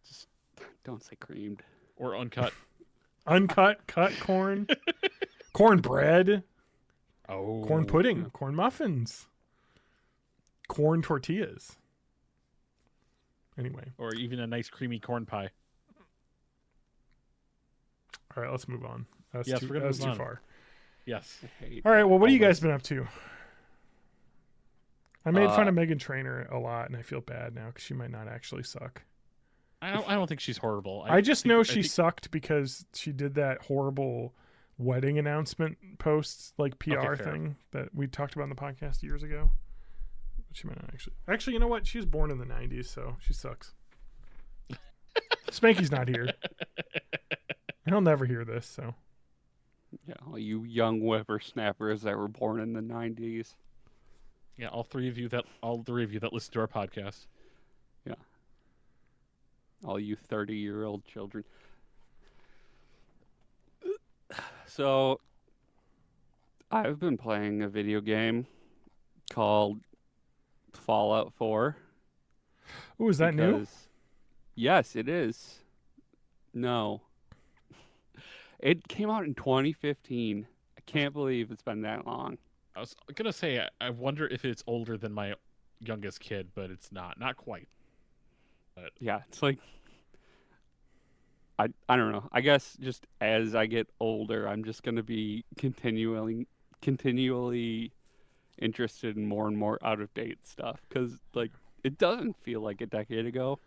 Just don't say creamed.
Or uncut.
Uncut, cut corn. Cornbread.
Oh.
Corn pudding. Corn muffins. Corn tortillas. Anyway.
Or even a nice creamy corn pie.
All right, let's move on. That's
Yes,
too,
we're gonna
that's
move
too
on.
far.
Yes.
All right, well, what have you guys been up to? I made fun of Meghan Trainor a lot, and I feel bad now because she might not actually suck.
I don't think she's horrible.
I just know she sucked because she did that horrible wedding announcement post, like PR thing that we talked about in the podcast years ago. She might not actually. You know what? She was born in the 90s, so she sucks. Spanky's not here. He'll never hear this, so.
Yeah, all you young whippersnappers that were born in the 90s.
Yeah, all three of you that listen to our podcast.
Yeah. All you 30-year-old children. So, I've been playing a video game called Fallout 4.
Oh, is that new?
Yes, it is. No. It came out in 2015. I can't believe it's been that long.
I was gonna say, I wonder if it's older than my youngest kid, but it's not quite. But
yeah, it's like I don't know. I guess just as I get older, I'm just gonna be continually interested in more and more out of date stuff because like it doesn't feel like a decade ago.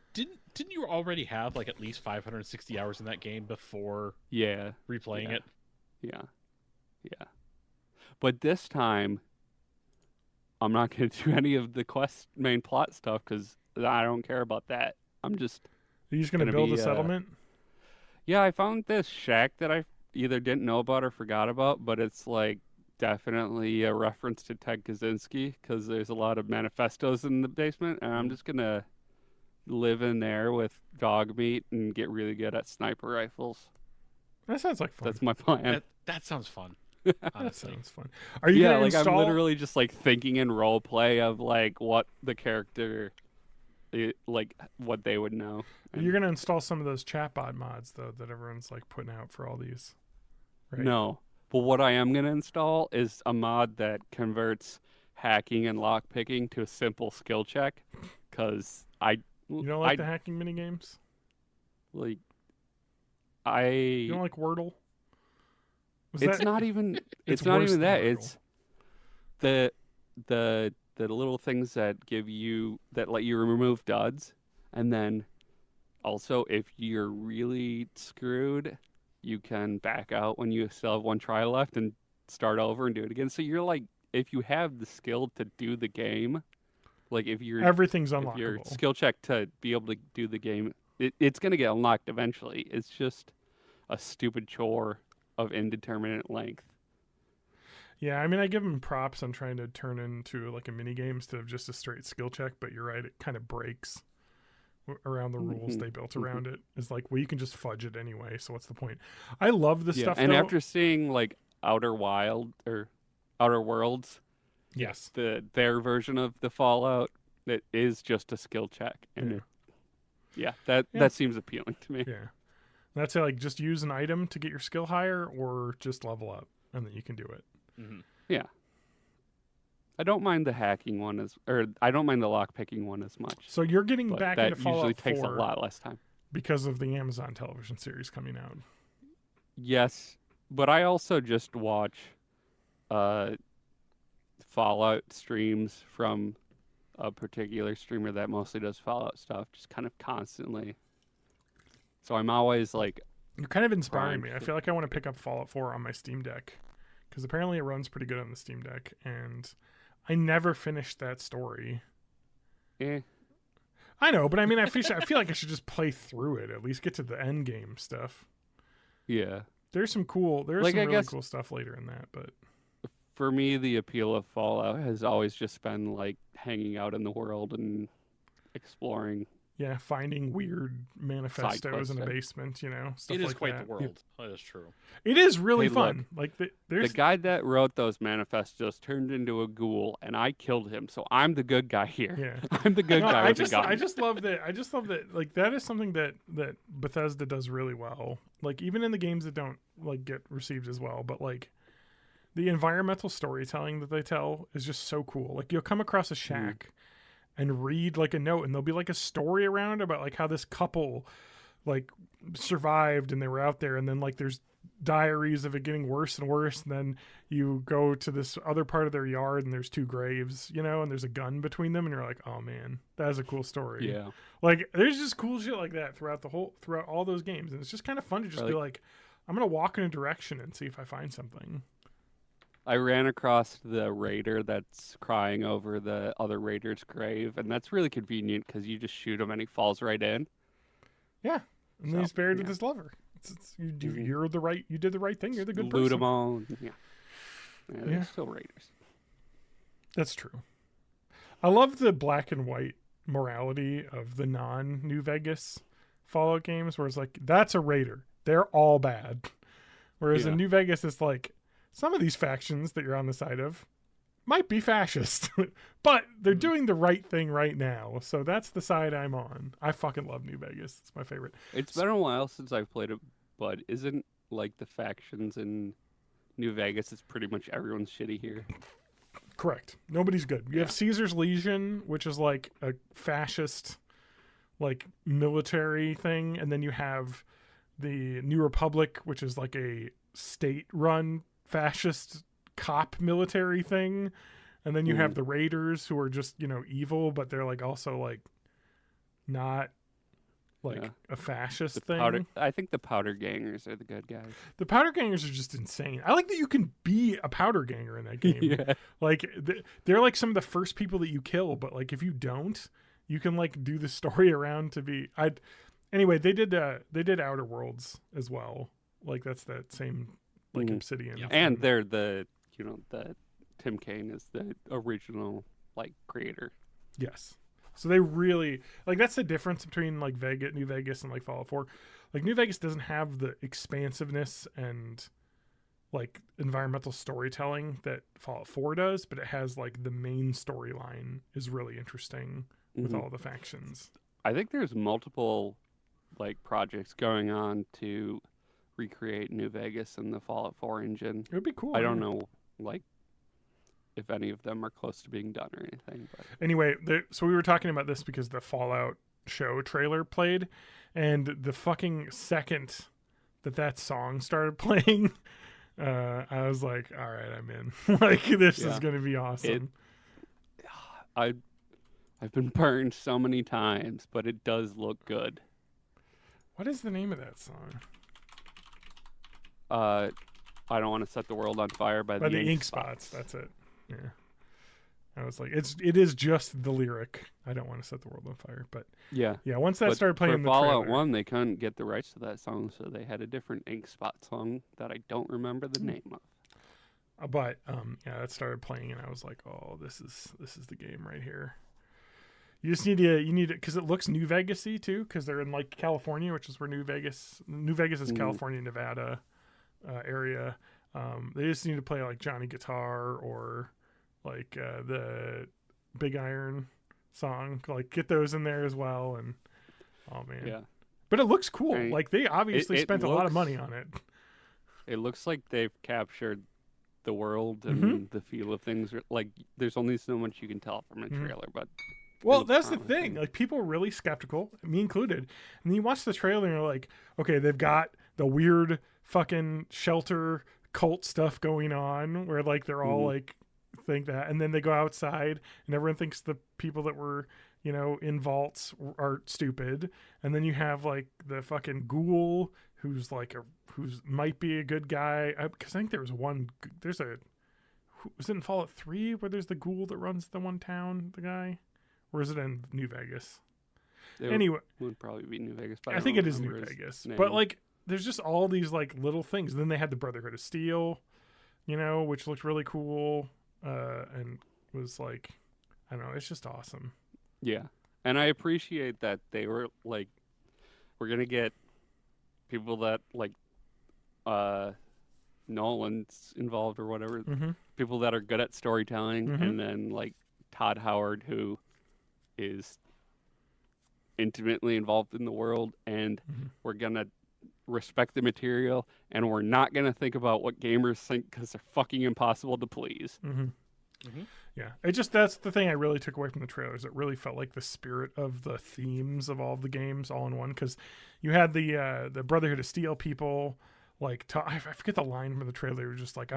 Didn't you already have like at least 560 hours in that game before replaying it?
Yeah. But this time, I'm not going to do any of the main plot stuff because I don't care about that. I'm just.
Are you just going to build a settlement?
Yeah, I found this shack that I either didn't know about or forgot about, but it's like definitely a reference to Ted Kaczynski because there's a lot of manifestos in the basement, and I'm just going to live in there with dog meat and get really good at sniper rifles.
That sounds like fun.
That's my plan. That sounds fun.
That sounds fun. Are you gonna install...
I'm literally just like thinking in role play of like what the character, like what they would know. And
you're gonna install some of those chatbot mods though that everyone's like putting out for all these. Right?
No, but what I am gonna install is a mod that converts hacking and lockpicking to a simple skill check, because
You don't like the hacking mini games?
Like,
You don't like Wordle?
It's not even that. It's the little things that let you remove duds, and then also if you're really screwed, you can back out when you still have one try left and start over and do it again. So you're like, if you have the skill to do the game. Like
everything's unlockable.
If your skill check to be able to do the game, it's going to get unlocked eventually. It's just a stupid chore of indeterminate length.
Yeah, I mean, I give them props on trying to turn into like a mini game instead of just a straight skill check. But you're right; it kind of breaks around the rules they built around it. It's like, well, you can just fudge it anyway. So what's the point? I love the stuff.
And
though.
after seeing like Outer Worlds,
Yes,
their version of the Fallout, it is just a skill check, and that seems appealing to me.
Yeah, that's like just use an item to get your skill higher, or just level up, and then you can do it.
Mm-hmm.
Yeah. I don't mind the hacking one I don't mind the lock picking one as much.
So you're getting
but
back
that
into Fallout
usually takes
4
a lot less time
because of the Amazon television series coming out.
Yes, but I also just watch Fallout streams from a particular streamer that mostly does Fallout stuff, just kind of constantly. So I'm always like,
You're kind of inspiring me. I
primed.
feel like I want to pick up Fallout 4 on my Steam Deck because apparently it runs pretty good on the Steam Deck, and I never finished that story. I know, but I mean, I feel like I should just play through it, at least get to the end game stuff.
Yeah.
There's some really cool stuff later in that, but
For me, the appeal of Fallout has always just been like hanging out in the world and exploring.
yeah, finding weird manifestos in a
questing.
basement, stuff
It is
like
quite
that.
the world. That is true.
It is really
Hey,
fun. Like
The
there's
guy that wrote those manifestos turned into a ghoul, and I killed him, so I'm the good guy here.
yeah.
I'm the good
No,
guy
I
with
just
the gun.
I just love that like that is something that Bethesda does really well. Like even in the games that don't like get received as well, but like the environmental storytelling that they tell is just so cool. Like you'll come across a shack and read like a note, and there'll be like a story around about like how this couple like survived and they were out there, and then like there's diaries of it getting worse and worse, and then you go to this other part of their yard and there's two graves, and there's a gun between them, and you're like, oh man, that is a cool story.
Yeah.
Like there's just cool shit like that throughout all those games, and it's just kind of fun to just be like, I'm gonna walk in a direction and see if I find something.
I ran across the raider that's crying over the other raider's grave, and that's really convenient because you just shoot him and he falls right in.
Yeah, and then
So,
he's buried with
yeah.
his lover. You did the right thing. You're the good
Loot
person.
them all. Yeah. They're
Yeah.
still raiders.
That's true. I love the black and white morality of the non-New Vegas Fallout games, where it's like, that's a raider. They're all bad. Whereas in
Yeah.
New Vegas, it's like, some of these factions that you're on the side of might be fascist, but they're doing the right thing right now. So that's the side I'm on. I fucking love New Vegas. It's my favorite.
It's been a while since I've played it, but isn't like the factions in New Vegas, it's pretty much everyone's shitty here.
Correct. Nobody's good. You have Caesar's Legion, which is like a fascist, like military thing, and then you have the New Republic, which is like a state-run fascist cop military thing, and then you have the Raiders, who are just evil, but they're like also like not like a fascist thing.
I think the powder gangers are the good guys.
The powder gangers are just insane. I like that you can be a powder ganger in that game.
Yeah.
Like they're like some of the first people that you kill, but like if you don't, you can like do the story around to be. Anyway, they did Outer Worlds as well. Like that's that same like Obsidian.
Yeah.
And they're the Tim Kaine is the original like creator.
Yes. So they really like that's the difference between like New Vegas and like Fallout 4. Like New Vegas doesn't have the expansiveness and like environmental storytelling that Fallout 4 does, but it has like the main storyline is really interesting with all the factions.
I think there's multiple like projects going on to recreate New Vegas and the Fallout 4 engine.
It would be cool.
I don't know like if any of them are close to being done or anything. But
Anyway, so we were talking about this because the Fallout show trailer played, and the fucking second that song started playing, I was like, all right, I'm in. Like, this is going to be awesome.
I've been burned so many times, but it does look good.
What is the name of that song?
I don't want to set the world on fire by the ink spots.
That's it. Yeah. I was like, it is just the lyric. I don't want to set the world on fire, but
yeah.
Once that started playing
for
in the
Fallout
trailer,
1, they couldn't get the rights to that song, so they had a different ink spot song that I don't remember the name of.
But yeah, that started playing, and I was like, oh, this is the game right here. You just need to because it looks New Vegas-y too, because they're in like California, which is where New Vegas is California, Nevada area. They just need to play like Johnny Guitar or like the Big Iron song, like get those in there as well. And oh man,
Yeah.
but it looks cool.
I mean,
like they obviously
it
spent a lot of
looks-
money on it.
It looks like they've captured the world and the feel of things. Like, there's only so much you can tell from a trailer, but
Well,
looks
that's the
promising.
thing. Like people are really skeptical, me included. And then you watch the trailer and you're like, okay, they've got the weird fucking shelter cult stuff going on where like they're all like think that, and then they go outside and everyone thinks the people that were, you know, in vaults are stupid. And then you have like the fucking ghoul who's like who's might be a good guy, because I think was it in Fallout 3 where there's the ghoul that runs the one town, the guy? Or is it in New Vegas? Anyway,
would probably be New Vegas. But
I think it is New Vegas. But like, there's just all these like little things. And then they had the Brotherhood of Steel, you know, which looked really cool, and was like, I don't know, it's just awesome.
Yeah, and I appreciate that they were like, we're gonna get people that like Nolan's involved or whatever, people that are good at storytelling, and then like Todd Howard, who is intimately involved in the world, and we're gonna respect the material, and we're not gonna think about what gamers think because they're fucking impossible to please.
Yeah, it just, that's the thing I really took away from the trailers. It really felt like the spirit of the themes of all of the games all in one, because you had the Brotherhood of Steel people, like I forget the line from the trailer. It was just like,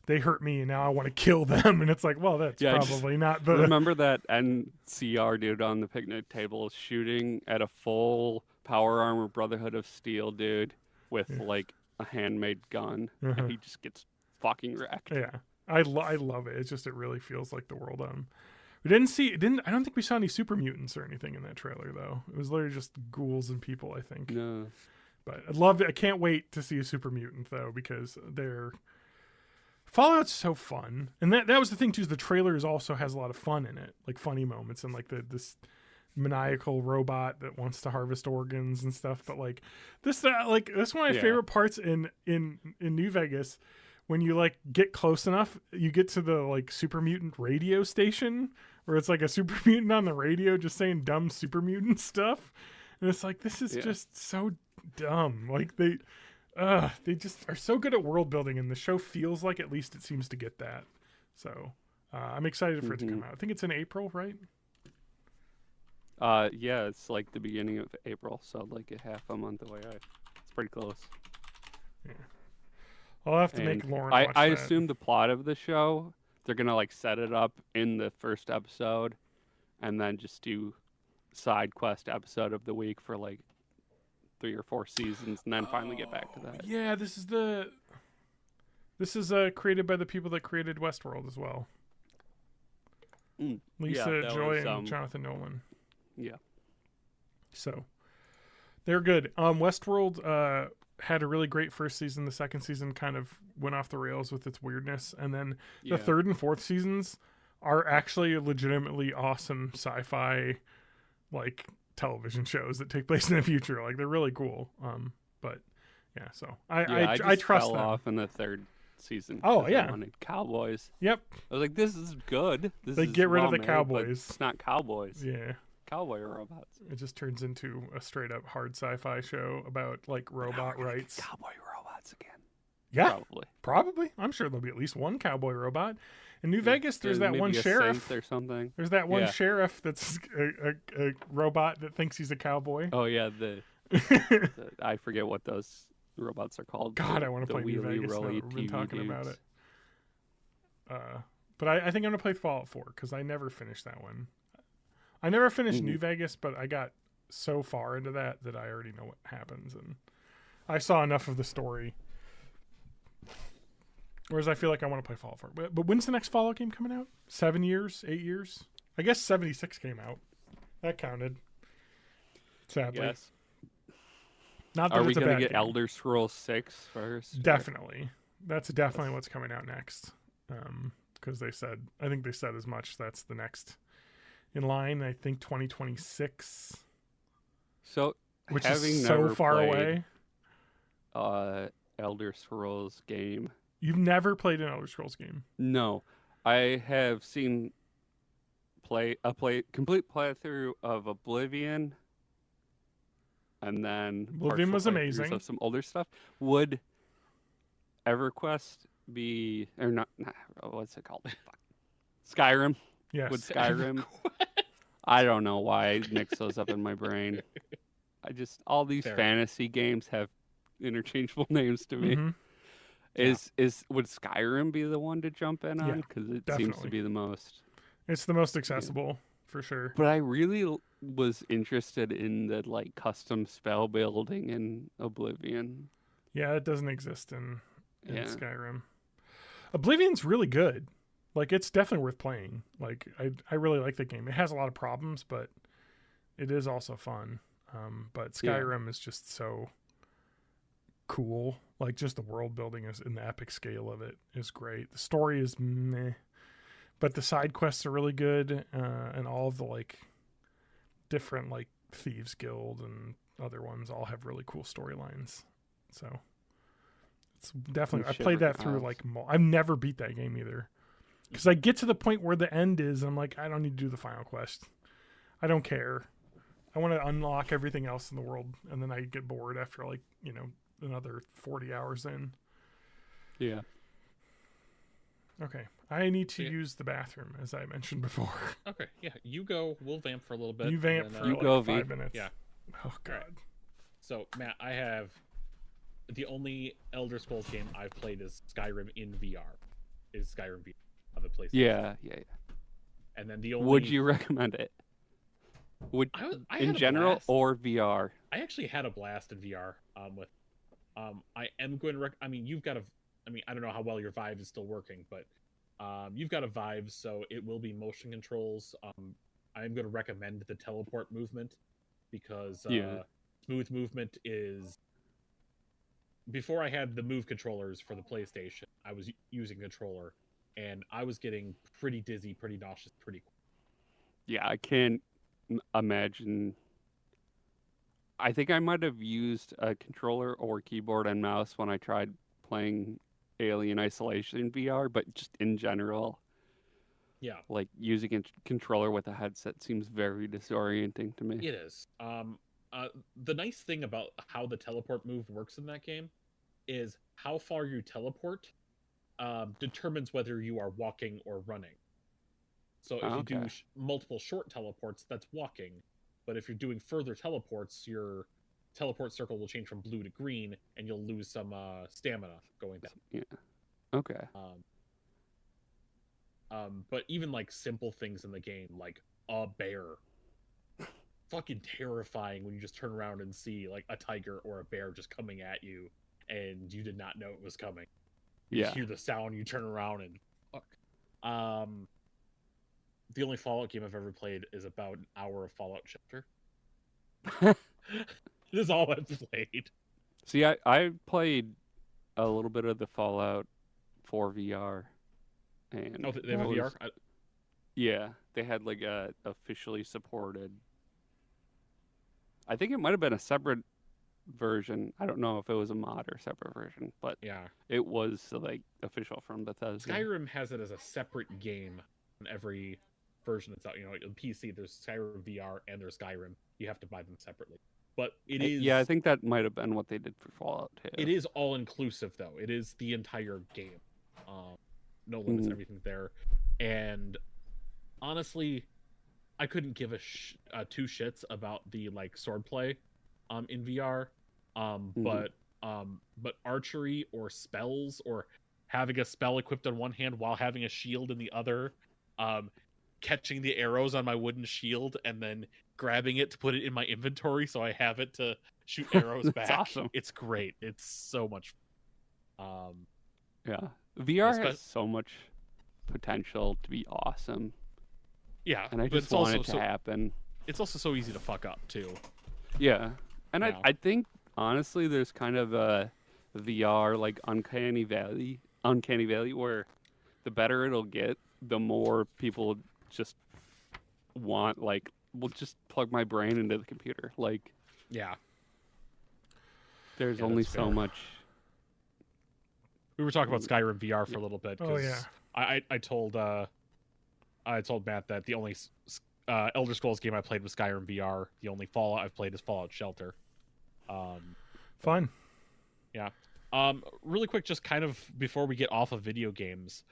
they hurt me and now I want to kill them, and it's like, well, that's probably not the.
Remember that NCR dude on the picnic table shooting at a full power armor Brotherhood of Steel dude with like a handmade gun, and he just gets fucking wrecked.
Yeah. I love it. It's just, it really feels like the world. I don't think we saw any super mutants or anything in that trailer though. It was literally just ghouls and people, I think.
No.
But I can't wait to see a super mutant though, because Fallout's so fun. And that was the thing too, is the trailers also has a lot of fun in it, like funny moments, and like this maniacal robot that wants to harvest organs and stuff. But like this is one of my favorite parts in New Vegas. When you like get close enough, you get to the like super mutant radio station where it's like a super mutant on the radio just saying dumb super mutant stuff. And it's like, this is just so dumb. Like they just are so good at world building, and the show feels like at least it seems to get that. So I'm excited for it to come out. I think it's in April, right?
Yeah, it's like the beginning of April, so like a half a month away. It's pretty close.
Yeah. I'll have to make Lauren watch
I
that.
assume the plot of the show, they're gonna like set it up in the first episode, and then just do side quest episode of the week for like 3 or 4 seasons, and then finally get back to that.
Yeah, this is created by the people that created Westworld as well. Lisa Joy and Jonathan Nolan.
Yeah.
So they're good. Westworld had a really great first season. The second season kind of went off the rails with its weirdness, and then the third and fourth seasons are actually legitimately awesome sci-fi like television shows that take place in the future. Like they're really cool. But yeah, so I trust
fell
them.
off in the third season.
Oh,
'cause
yeah.
I wanted cowboys.
Yep.
I was like, this is good.
They get rid of the
well-made, but
cowboys.
It's not cowboys.
Yeah.
Cowboy robots.
It just turns into a straight up hard sci-fi show about like robot rights.
Cowboy robots again.
Yeah,
Probably.
I'm sure there'll be at least one cowboy robot. In New Vegas, there's that
Maybe
one
a
sheriff.
synth or something.
There's that one sheriff that's a robot that thinks he's a cowboy.
Oh yeah, I forget what those robots are called.
God,
the,
I want to
the
play New
wheelie
Vegas.
rolly
We've been
TV
talking about
dudes.
it. But I think I'm gonna play Fallout 4 because I never finished that one. I never finished New Vegas, but I got so far into that I already know what happens, and I saw enough of the story. Whereas I feel like I want to play Fallout 4. But when's the next Fallout game coming out? 7 years? 8 years? I guess 76 came out. That counted. Sadly.
Yes.
Not that
Are
it's
we
a
gonna
bad
get
game.
Elder Scrolls 6 first?
Definitely. That's definitely what's coming out next. Because I think they said as much. That's the next in line. I think 2026.
So,
Which
having
is so
never
far
played,
away.
Elder Scrolls game.
You've never played an Elder Scrolls game?
No, I have seen complete playthrough of Oblivion, and then
Oblivion was
partial playthroughs
amazing.
of some older stuff. Would EverQuest be or not? What's it called? Fuck. Skyrim.
Yes.
Would Skyrim? I don't know why I mix those up in my brain. All these
Fair.
fantasy games have interchangeable names to me.
Mm-hmm.
Would Skyrim be the one to jump in on? Because it seems
definitely.
to be the most.
It's the most accessible for sure.
But I really was interested in the like custom spell building in Oblivion.
Yeah, it doesn't exist in
Yeah.
Skyrim. Oblivion's really good. Like, it's definitely worth playing. Like, I really like the game. It has a lot of problems, but it is also fun. But Skyrim is just so cool. Like, just the world building is in the epic scale of it is great. The story is meh, but the side quests are really good, and all of the like different like Thieves Guild and other ones all have really cool storylines. So it's definitely. I played that through like I've never beat that game either, because I get to the point where the end is. I'm like, I don't need to do the final quest. I don't care. I want to unlock everything else in the world, and then I get bored after like another 40 hours in.
Yeah.
Okay, I need to use the bathroom, as I mentioned before.
Okay, yeah, you go. We'll vamp for a little bit.
You vamp
and
for
then,
like
go,
5
V.
minutes.
Yeah.
Oh God.
Alright. So Matt, I have the only Elder Scrolls game I've played is Skyrim in VR. Is Skyrim VR on the PlayStation?
Yeah.
And then the only.
Would you recommend it?
I
In
had a
general
blast.
or VR?
I actually had a blast in VR. I am going to. I mean, you've got a. I mean, I don't know how well your Vive is still working, but you've got a Vive, so it will be motion controls. I am going to recommend the teleport movement because smooth movement is. Before I had the Move controllers for the PlayStation, I was using controller, and I was getting pretty dizzy, pretty nauseous, pretty quick.
Yeah, I can't imagine. I think I might have used a controller or keyboard and mouse when I tried playing Alien Isolation VR, but just in general,
Yeah,
like using a controller with a headset seems very disorienting to me.
it is. The nice thing about how the teleport move works in that game is how far you teleport determines whether you are walking or running. So if you do multiple short teleports, that's walking. But if you're doing further teleports, your teleport circle will change from blue to green, and you'll lose some stamina going down.
Yeah. Okay.
But even like simple things in the game, like a bear, fucking terrifying when you just turn around and see like a tiger or a bear just coming at you, and you did not know it was coming. You hear the sound, you turn around, and fuck. The only Fallout game I've ever played is about an hour of Fallout Shelter. This is all I've played.
See, I played a little bit of the Fallout 4 VR. And
they have a VR?
Yeah, they had like a officially supported. I think it might have been a separate version. I don't know if it was a mod or separate version, but
yeah,
it was like official from Bethesda.
Skyrim has it as a separate game in every version that's out. You know, like on PC, there's Skyrim VR and there's Skyrim. You have to buy them separately. But it is.
Yeah, I think that might have been what they did for Fallout 2.
It is all inclusive though. It is the entire game. No limits, everything there. And honestly, I couldn't give two shits about the like swordplay in VR. But archery or spells or having a spell equipped on one hand while having a shield in the other, catching the arrows on my wooden shield and then grabbing it to put it in my inventory so I have it to shoot arrows back.
Awesome.
It's great. It's so much fun.
Yeah. VR has so much potential to be awesome.
Yeah.
And I just want it to happen.
It's also so easy to fuck up too.
Yeah. And I think honestly there's kind of a VR like uncanny valley, where the better it'll get, the more people just want like, well, just plug my brain into the computer. Like,
Yeah.
there's
Yeah,
only
that's
so
fair.
much.
We were talking about Skyrim VR for a little bit
Oh,
because
yeah.
I told Matt that the only Elder Scrolls game I played was Skyrim VR. The only Fallout I've played is Fallout Shelter.
Fun.
Yeah. Really quick, just kind of before we get off of video games,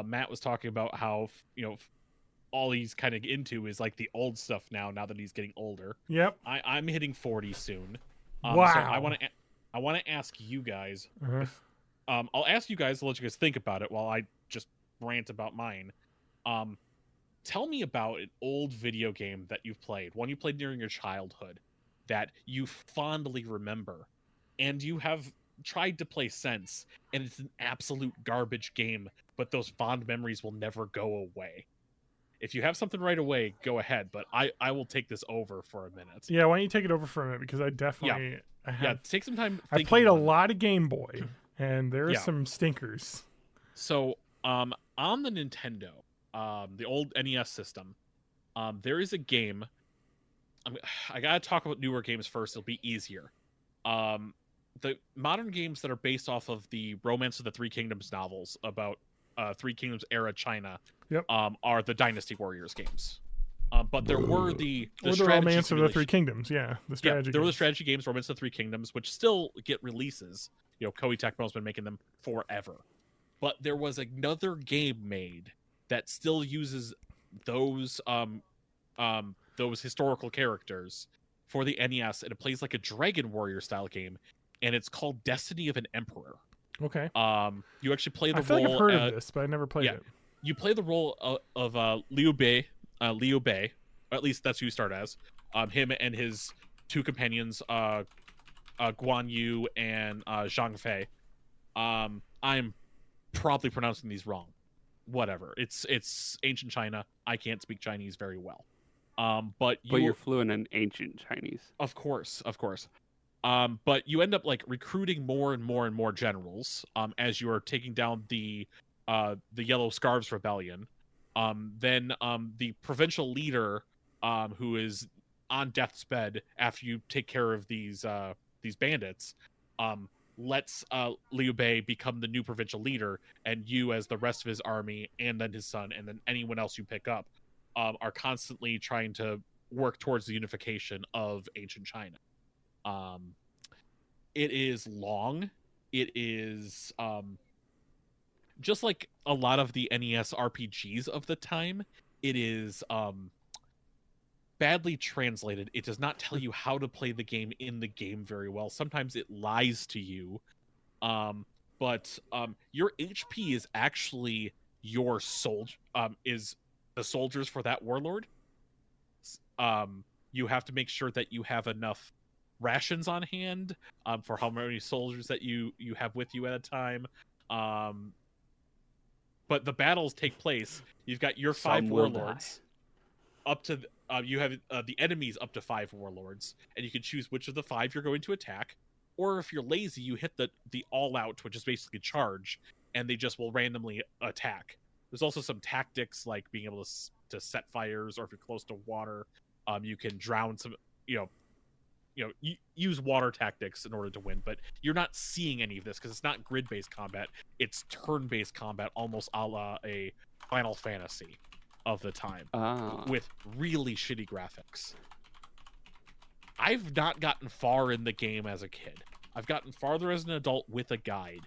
Matt was talking about how all he's kind of into is like the old stuff now that he's getting older.
Yep.
I'm hitting 40 soon.
Wow.
So I want to ask you guys.
Uh-huh.
I'll ask you guys to let you guys think about it while I just rant about mine. Tell me about an old video game that you've played, one you played during your childhood, that you fondly remember, and you have tried to play since, and it's an absolute garbage game, but those fond memories will never go away. If you have something right away, go ahead, but I will take this over for a minute.
Yeah, why don't you take it over for a minute, because I definitely
Take some time.
I played a lot of Game Boy, and there are some stinkers.
So, on the Nintendo, the old NES system, there is a game. I gotta talk about newer games first. It'll be easier. The modern games that are based off of the Romance of the Three Kingdoms novels about Three Kingdoms era China, are the Dynasty Warriors games. But there were the
Romance of the Three Kingdoms, the strategy.
There were the strategy games, Romance of the Three Kingdoms, which still get releases. Koei Tecmo's been making them forever. But there was another game made that still uses those historical characters for the NES, and it plays like a Dragon Warrior style game, and it's called Destiny of an Emperor.
Okay.
You actually play the role.
I feel like I've heard of this, but I never played it.
You play the role of Liu Bei, or at least that's who you start as. Him and his two companions, Guan Yu and Zhang Fei. I'm probably pronouncing these wrong. Whatever. It's ancient China. I can't speak Chinese very well. But
you're fluent in ancient Chinese.
Of course. But you end up like recruiting more and more and more generals as you are taking down the Yellow Scarves Rebellion. Then the provincial leader, who is on death's bed after you take care of these bandits, lets Liu Bei become the new provincial leader, and you, as the rest of his army, and then his son, and then anyone else you pick up, are constantly trying to work towards the unification of ancient China. It is long. It is just like a lot of the NES RPGs of the time. It is badly translated. It does not tell you how to play the game in the game very well. Sometimes it lies to you. But your HP is actually your is the soldiers for that warlord. You have to make sure that you have enough rations on hand for how many soldiers that you have with you at a time. But the battles take place. You've got your 5 warlords up to you have the enemies up to 5 warlords, and you can choose which of the 5 you're going to attack. Or if you're lazy, you hit the all out, which is basically charge, and they just will randomly attack. There's also some tactics like being able to set fires, or if you're close to water, you can drown some. Use water tactics in order to win, but you're not seeing any of this because it's not grid-based combat. It's turn-based combat, almost a la a Final Fantasy of the time, with really shitty graphics. I've not gotten far in the game as a kid. I've gotten farther as an adult with a guide.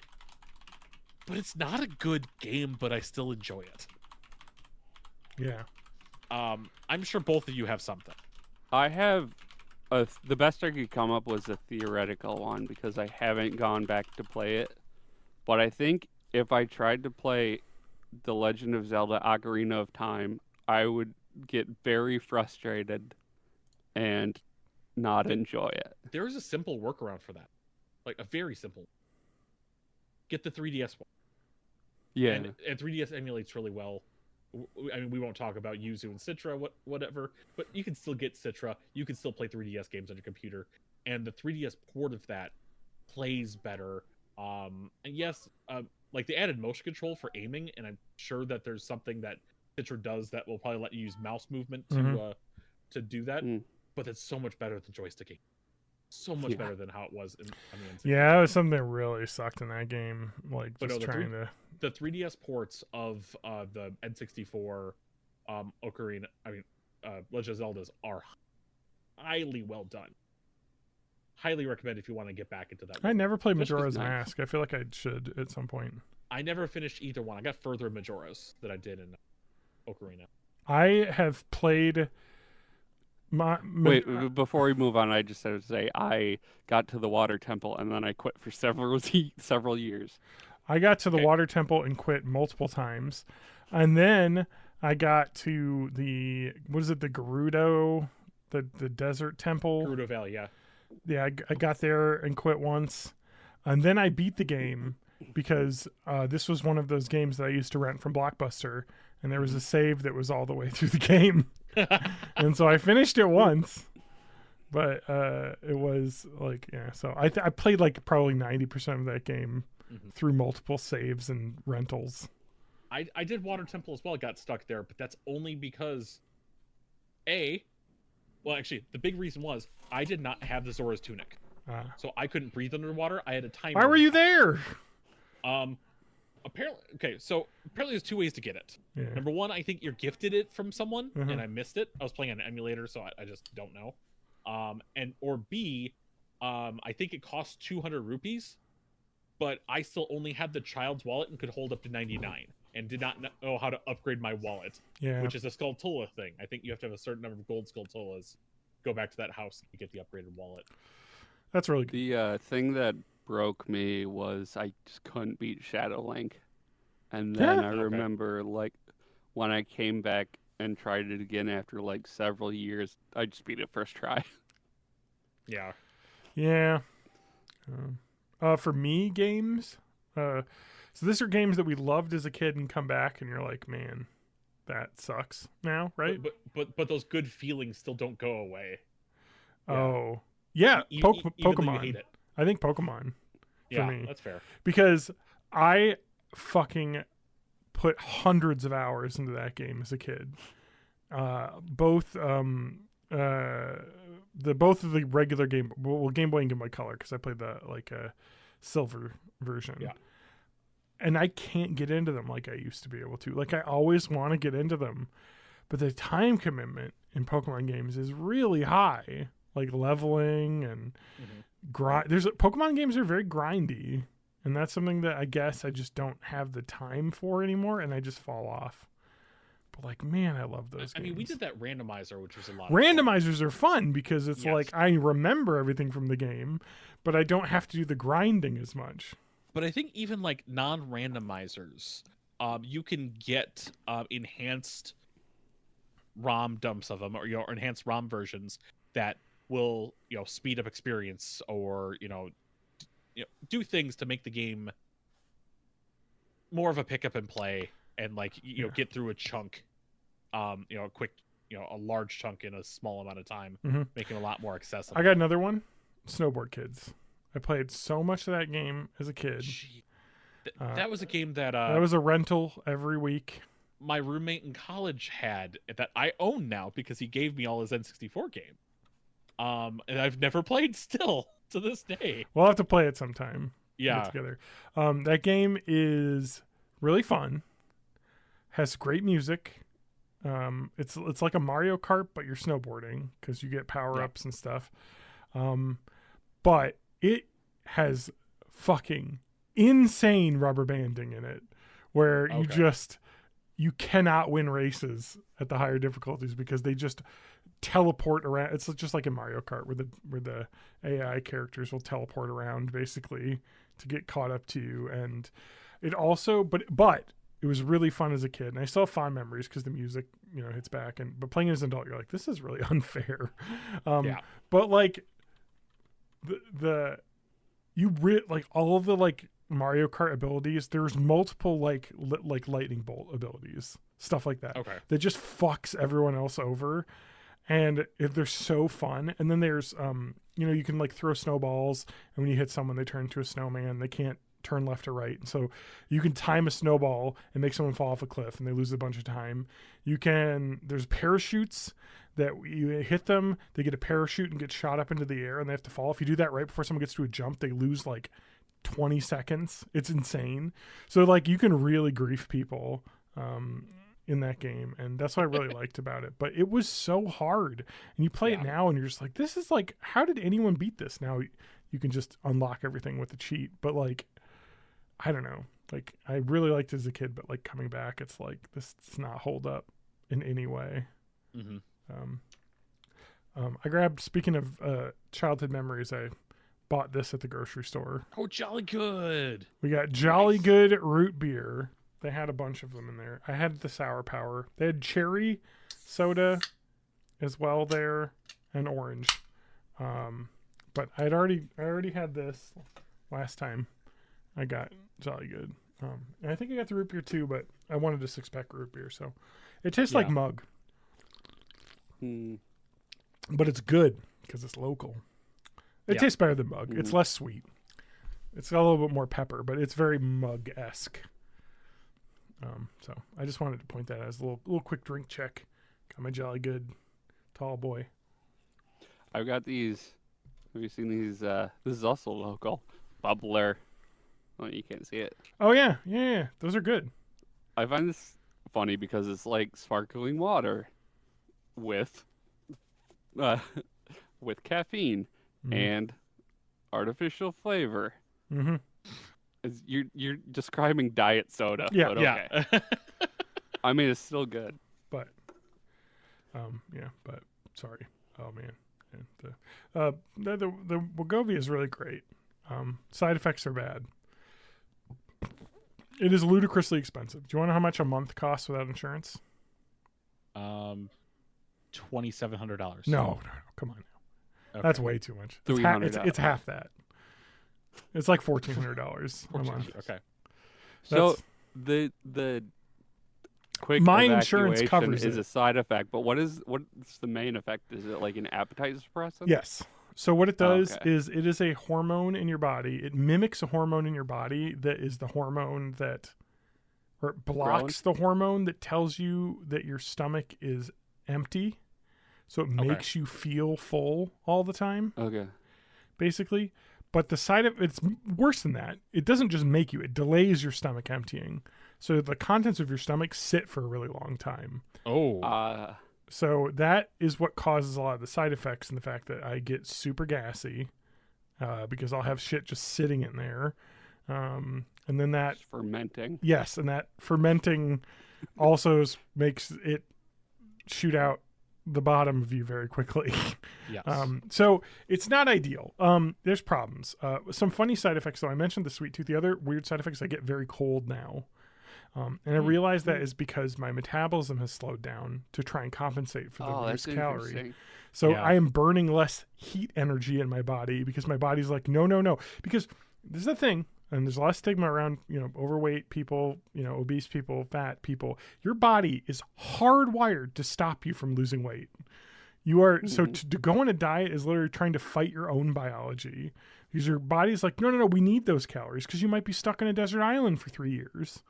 But it's not a good game, but I still enjoy it.
Yeah.
I'm sure both of you have something.
I have the best I could come up was a theoretical one because I haven't gone back to play it. But I think if I tried to play The Legend of Zelda Ocarina of Time, I would get very frustrated and not enjoy it.
There's a simple workaround for that. Like a very simple. Get the 3DS one.
Yeah.
And 3DS emulates really well. I mean, we won't talk about Yuzu and Citra, whatever, but you can still get Citra. You can still play 3DS games on your computer, and the 3DS port of that plays better And yes, like they added motion control for aiming, and I'm sure that there's something that Citra does that will probably let you use mouse movement to do that. But it's so much better than joystick aim. So much better than how it was on the N64.
Yeah, it was something that really sucked in that game. Like just trying to.
The 3DS ports of the N64 Ocarina, Legend of Zeldas are highly well done. Highly recommend if you want to get back into that.
I never played Majora's Mask. I feel like I should at some point.
I never finished either one. I got further in Majora's than I did in Ocarina.
I have played.
Wait, before we move on, I just had to say I got to the water temple and then I quit for several years.
I got to the water temple and quit multiple times, and then I got to the Gerudo, the desert temple.
Gerudo Valley, yeah.
Yeah, I got there and quit once, and then I beat the game because this was one of those games that I used to rent from Blockbuster, and there was a save that was all the way through the game, and so I finished it once, but it was like So I played like probably 90% of that game through multiple saves and rentals.
I did Water Temple as well. Got stuck there, but that's only because well, actually, the big reason was I did not have the Zora's tunic, so I couldn't breathe underwater. I had a timer.
Why were you there?
Apparently, there's two ways to get it.
Yeah.
Number one, I think you're gifted it from someone, and I missed it. I was playing on an emulator, so I just don't know. Or B, I think it costs 200 rupees, but I still only had the child's wallet and could hold up to 99, and did not know how to upgrade my wallet, which is a Skulltula thing. I think you have to have a certain number of gold Skulltulas. Go back to that house and get the upgraded wallet.
That's really good.
The thing that broke me was I just couldn't beat Shadow Link, and then I remember like when I came back and tried it again after like several years, I just beat it first try.
Yeah. For me, games. So these are games that we loved as a kid and come back and you're like, man, that sucks now, right?
But those good feelings still don't go away.
Oh, yeah.
Even
Pokemon.
though you hate it.
I think Pokemon. For me.
That's fair.
Because I fucking put hundreds of hours into that game as a kid. Both of the regular Game Boy and Game Boy Color, because I played the silver version. Yeah. And I can't get into them like I used to be able to. Like I always want to get into them, but the time commitment in Pokemon games is really high. Like leveling and grind. Pokemon games are very grindy, and that's something that I guess I just don't have the time for anymore, and I just fall off. But like, man, I love those games.
I mean, we did that randomizer, which was a lot.
Randomizers are fun because it's like I remember everything from the game, but I don't have to do the grinding as much.
But I think even like non-randomizers, you can get enhanced ROM dumps of them, or enhanced ROM versions that will speed up experience, or do things to make the game more of a pick up and play, and get through a chunk, a quick, a large chunk in a small amount of time, making it a lot more accessible.
I got another one, Snowboard Kids. I played so much of that game as a kid.
That was a game that
was a rental every week.
My roommate in college had, that I own now because he gave me all his N64 games. And I've never played still to this day.
We'll have to play it sometime.
Yeah.
Get together. That game is really fun. Has great music. It's like a Mario Kart, but you're snowboarding because you get power-ups and stuff. But it has fucking insane rubber banding in it, where you cannot win races at the higher difficulties because they just teleport around. It's just like in Mario Kart where the AI characters will teleport around basically to get caught up to you. And it also, but it was really fun as a kid, and I still have fond memories because the music, hits back. But playing as an adult, you're like, this is really unfair. But like all of the Mario Kart abilities, there's multiple lightning bolt abilities, stuff like that. That just fucks everyone else over, and they're so fun. And then there's you can like throw snowballs, and when you hit someone, they turn into a snowman. They can't turn left or right. So you can time a snowball and make someone fall off a cliff, and they lose a bunch of time. There's parachutes that you hit them, they get a parachute and get shot up into the air, and they have to fall. If you do that right before someone gets to a jump, they lose like 20 seconds. It's insane. So like you can really grief people in that game, and that's what I really liked about it. But it was so hard, and you play it now and you're just like, this is like, how did anyone beat this? Now you can just unlock everything with a cheat, but like, I don't know, like I really liked it as a kid, but like coming back, it's like this does not hold up in any way. I grabbed, speaking of childhood memories, I bought this at the grocery store.
Oh, Jolly Good.
We got Jolly Good root beer. They had a bunch of them in there. I had the Sour Power. They had cherry soda as well there, and orange. But I already had this last time I got Jolly Good. And I think I got the root beer too, but I wanted a 6-pack root beer, so it tastes like mug. But it's good because it's local. It tastes better than mug. It's less sweet. It's got a little bit more pepper, but it's very mug-esque. So I just wanted to point that out as a little quick drink check. Got my Jolly Good tall boy.
I've got these. Have you seen these? This is also local. Bubbler. Oh, you can't see it.
Oh yeah. Those are good.
I find this funny because it's like sparkling water with caffeine and artificial flavor.
Mm-hmm.
You're describing diet soda.
Yeah,
but okay. I mean, it's still good.
But, but sorry. Oh man, and the Wegovy is really great. Side effects are bad. It is ludicrously expensive. Do you want to know how much a month costs without insurance?
$2,700.
No, come on now. Okay. That's way too much. It's half that. It's like $1,400 a month.
Okay.
So the quick
my insurance
evacuation
covers
is
it.
a side effect, but what's the main effect? Is it like an appetite suppressant?
Yes. So what it does is it is a hormone in your body. It mimics a hormone in your body that is the hormone or it blocks the hormone that tells you that your stomach is empty. So it makes you feel full all the time.
Okay.
Basically. But it's worse than that. It doesn't just make you, it delays your stomach emptying. So the contents of your stomach sit for a really long time.
Oh.
So that is what causes a lot of the side effects, and the fact that I get super gassy because I'll have shit just sitting in there. And then that...
It's fermenting.
Yes, and that fermenting also makes it shoot out the bottom of you very quickly.
Yes.
So it's not ideal. There's problems. Some funny side effects, though. I mentioned the sweet tooth. The other weird side effects, I get very cold now. And I realize that is because my metabolism has slowed down to try and compensate for the reduced calorie. So I am burning less heat energy in my body because my body's like, no. Because this is the thing, and there's a lot of stigma around, overweight people, obese people, fat people. Your body is hardwired to stop you from losing weight. You are so to go on a diet is literally trying to fight your own biology because your body's like, no, we need those calories because you might be stuck on a desert island for 3 years.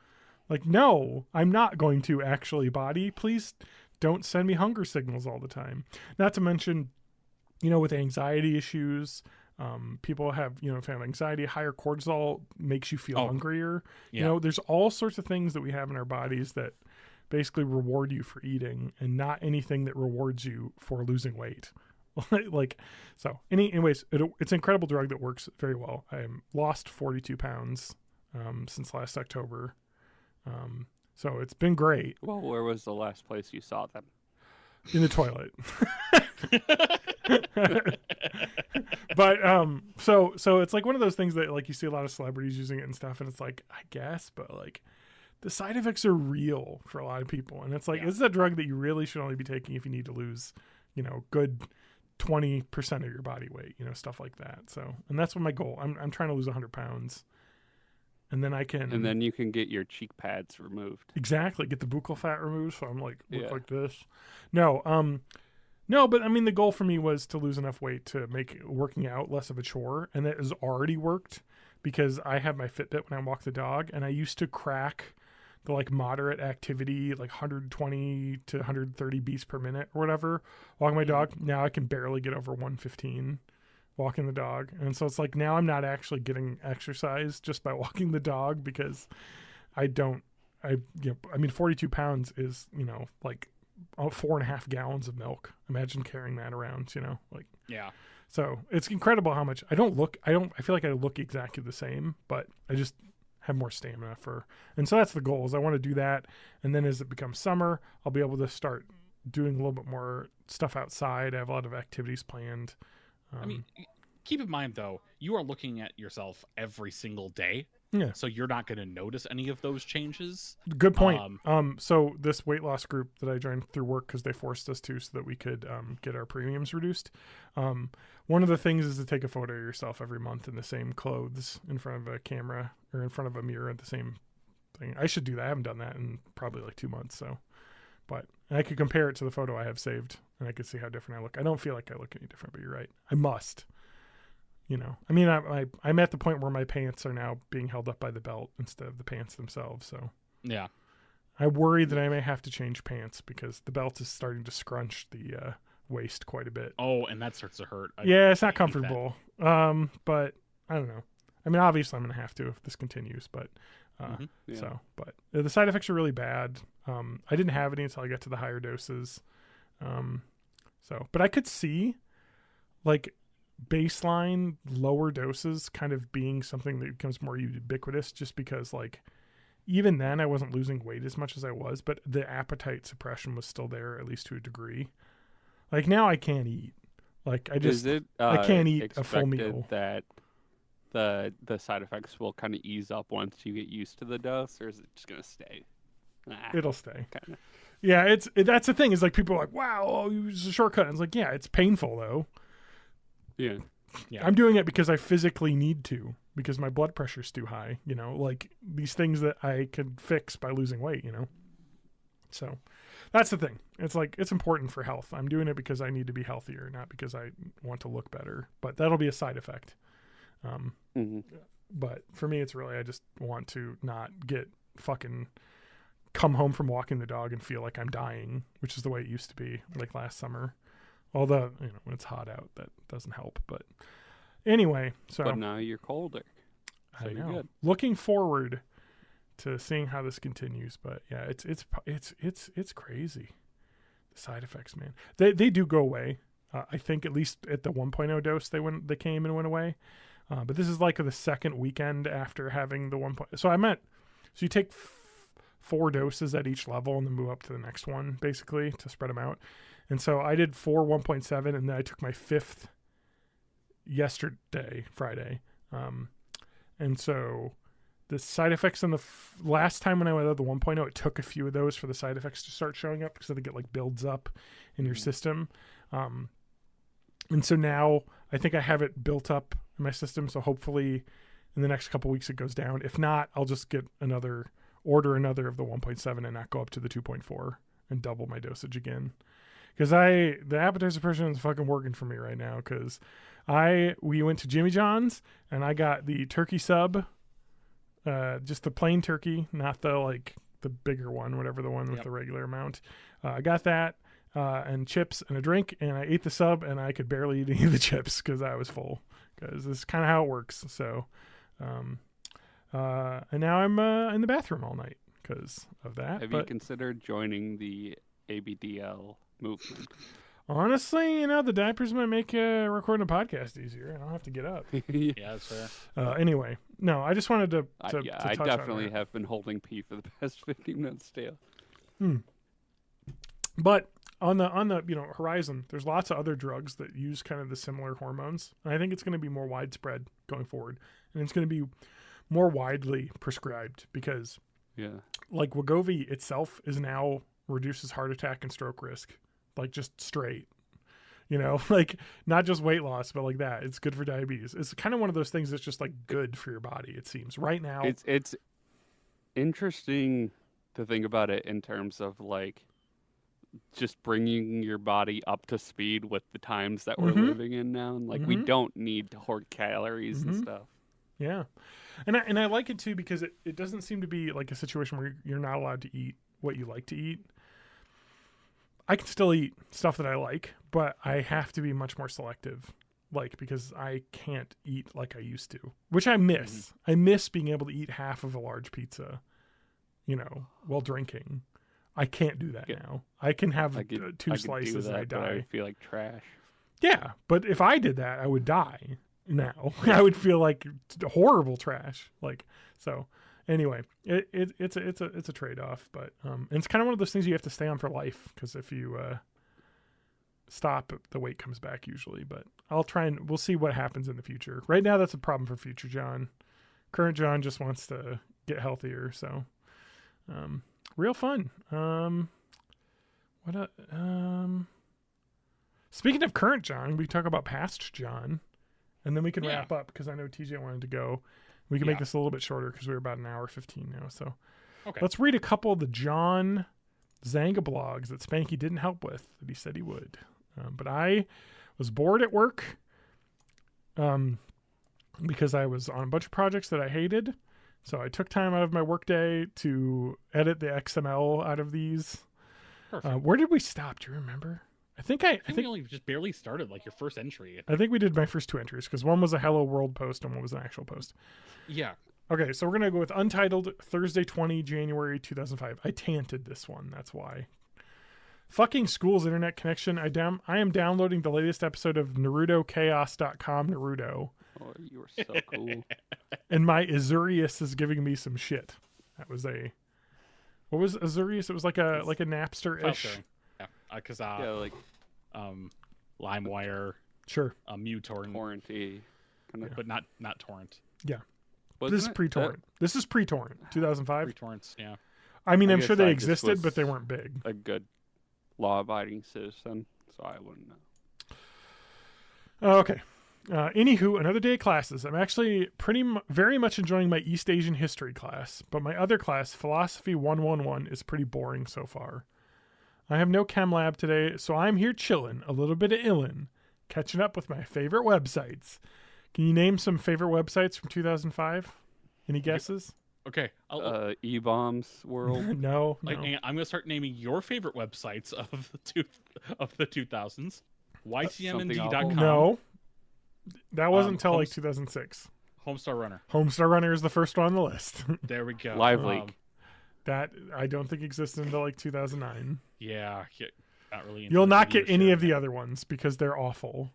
Like, no, I'm not going to actually, body. Please don't send me hunger signals all the time. Not to mention, with anxiety issues, people have, if they have anxiety, higher cortisol makes you feel hungrier.
Yeah.
There's all sorts of things that we have in our bodies that basically reward you for eating and not anything that rewards you for losing weight. Anyways, it's an incredible drug that works very well. I lost 42 pounds since last October. So it's been great.
Well, where was the last place you saw them?
In the toilet. But so it's like one of those things that like you see a lot of celebrities using it and stuff, and it's like, I guess, but like the side effects are real for a lot of people, and it's like this is a drug that you really should only be taking if you need to lose good 20% of your body weight, stuff like that. So, and that's what my goal. I'm trying to lose 100 pounds. And then and
then you can get your cheek pads removed.
Exactly. Get the buccal fat removed. So I'm like, look like this. No. No, but I mean, the goal for me was to lose enough weight to make working out less of a chore, and that has already worked because I have my Fitbit when I walk the dog, and I used to crack the like moderate activity, like 120 to 130 beats per minute or whatever, walking my dog. Now I can barely get over 115 walking the dog, and so it's like now I'm not actually getting exercise just by walking the dog because I mean, 42 pounds is, like 4.5 gallons of milk. Imagine carrying that around, like,
Yeah.
so it's incredible how much I feel like I look exactly the same, but I just have more stamina and so that's the goal is I want to do that. And then as it becomes summer, I'll be able to start doing a little bit more stuff outside. I have a lot of activities planned.
I mean, keep in mind though, you are looking at yourself every single day.
Yeah.
So you're not going to notice any of those changes.
Good point. So this weight loss group that I joined through work because they forced us to so that we could get our premiums reduced. One of the things is to take a photo of yourself every month in the same clothes in front of a camera or in front of a mirror at the same thing. I should do that. I haven't done that in probably like 2 months. But I could compare it to the photo I have saved and I could see how different I look. I don't feel like I look any different, but you're right. I must. I mean, I'm at the point where my pants are now being held up by the belt instead of the pants themselves. So
yeah,
I worry that I may have to change pants because the belt is starting to scrunch the waist quite a bit.
Oh, and that starts to hurt.
It's not comfortable. But I don't know. I mean, obviously I'm going to have to if this continues, but but the side effects are really bad. I didn't have any until I got to the higher doses. But I could see like baseline lower doses kind of being something that becomes more ubiquitous just because like even then I wasn't losing weight as much as I was, but the appetite suppression was still there at least to a degree. Like now I can't eat. Like I can't eat a full meal.
That the side effects will kind of ease up once you get used to the dose, or is it just gonna stay?
It'll stay.
Kinda.
Yeah, that's the thing. Is like people are like, wow, you use a shortcut. And it's like, yeah, it's painful though.
Yeah.
I'm doing it because I physically need to because my blood pressure's too high. Like these things that I could fix by losing weight. So that's the thing. It's like it's important for health. I'm doing it because I need to be healthier, not because I want to look better. But that'll be a side effect. But for me, it's really I just want to not get fucking come home from walking the dog and feel like I'm dying, which is the way it used to be like last summer. Although, when it's hot out, that doesn't help. But anyway, so.
But now you're colder. So
I know.
You're good.
Looking forward to seeing how this continues. But yeah, it's crazy. The side effects, man. They do go away. I think at least at the 1.0 dose, they came and went away. But this is like the second weekend after having the 1.0. So you take 4 doses at each level and then move up to the next one, basically, to spread them out. And so I did 4 1.7, and then I took my 5th yesterday, Friday. And so the side effects on the last time when I went out the 1.0, it took a few of those for the side effects to start showing up because I think it like builds up in your system. And so now I think I have it built up in my system. So hopefully in the next couple weeks it goes down. If not, I'll just order another of the 1.7 and not go up to the 2.4 and double my dosage again. Because the appetite suppression is fucking working for me right now. Because we went to Jimmy John's and I got the turkey sub, just the plain turkey, not the bigger one, whatever the one with the regular amount. I got that and chips and a drink, and I ate the sub, and I could barely eat any of the chips because I was full. Because this is kind of how it works. So, and now I'm in the bathroom all night because of that.
Have you considered joining the ABDL movement?
Honestly, the diapers might make recording a podcast easier. I don't have to get up.
Yeah, that's fair.
Anyway, no, I just wanted to
I
touch
definitely
on that.
have been holding pee for the past 15 minutes too.
But on the horizon, there's lots of other drugs that use kind of the similar hormones. And I think it's going to be more widespread going forward. And it's going to be more widely prescribed because like Wegovy itself is now reduces heart attack and stroke risk. Like just straight, like not just weight loss, but like that. It's good for diabetes. It's kind of one of those things that's just like good for your body. It seems right now.
It's interesting to think about it in terms of like just bringing your body up to speed with the times that we're
Mhm.
living in now. And like, we don't need to hoard calories and stuff.
Yeah. And I like it too because it doesn't seem to be like a situation where you're not allowed to eat what you like to eat. I can still eat stuff that I like, but I have to be much more selective, like, because I can't eat like I used to, which I miss. I miss being able to eat half of a large pizza, while drinking. I can't do that now. I can have two slices and I die.
But I feel like trash.
Yeah, but if I did that, I would die now. I would feel like horrible trash. Like, so anyway, it's a trade-off, but and it's kind of one of those things you have to stay on for life, because if you stop, the weight comes back usually. But we'll see what happens in the future. Right now, that's a problem for future John. Current John just wants to get healthier, so real fun. Speaking of current John, we talk about past John, and then we can wrap up, because I know TJ wanted to go. We can make this a little bit shorter because we're about an hour 15 now. So let's read a couple of the John Zanga blogs that Spanky didn't help with that he said he would. But I was bored at work because I was on a bunch of projects that I hated. So I took time out of my workday to edit the XML out of these.
Perfect.
Where did we stop? Do you remember? I think
we only just barely started, like your first entry.
I think we did my first two entries, because one was a Hello World post and one was an actual post.
Yeah.
Okay, so we're going to go with Untitled, Thursday 20, January 2005. I tanted this one, that's why. Fucking school's internet connection. I am downloading the latest episode of NarutoChaos.com Naruto.
Oh, you were so cool.
And my Azurius is giving me some shit. That was what was Azurius? It was like a Napster-ish.
Yeah, because LimeWire,
sure,
MuTorrent,
Torrenty,
but not torrent.
Yeah,
Wasn't
this is pre-torrent. This is pre-torrent, 2005.
Pre-torrents, yeah.
I mean, I'm
guess
sure they
I just
existed,
was
but they weren't big.
a good law-abiding citizen, so I wouldn't know.
Okay. Anywho, another day of classes. I'm actually very much enjoying my East Asian history class, but my other class, Philosophy 111, is pretty boring so far. I have no chem lab today, so I'm here chilling, a little bit of illin', catching up with my favorite websites. Can you name some favorite websites from 2005? Any guesses?
Okay.
E-Bombs World.
No.
I'm going to start naming your favorite websites of the 2000s. YCMND.com.
No. That wasn't until like
Homes-
2006.
Homestar Runner.
Homestar Runner is the first one on the list.
There we go.
Live Leak.
That I don't think existed until like 2009.
Yeah, not really.
You'll not get any of the other ones because they're awful.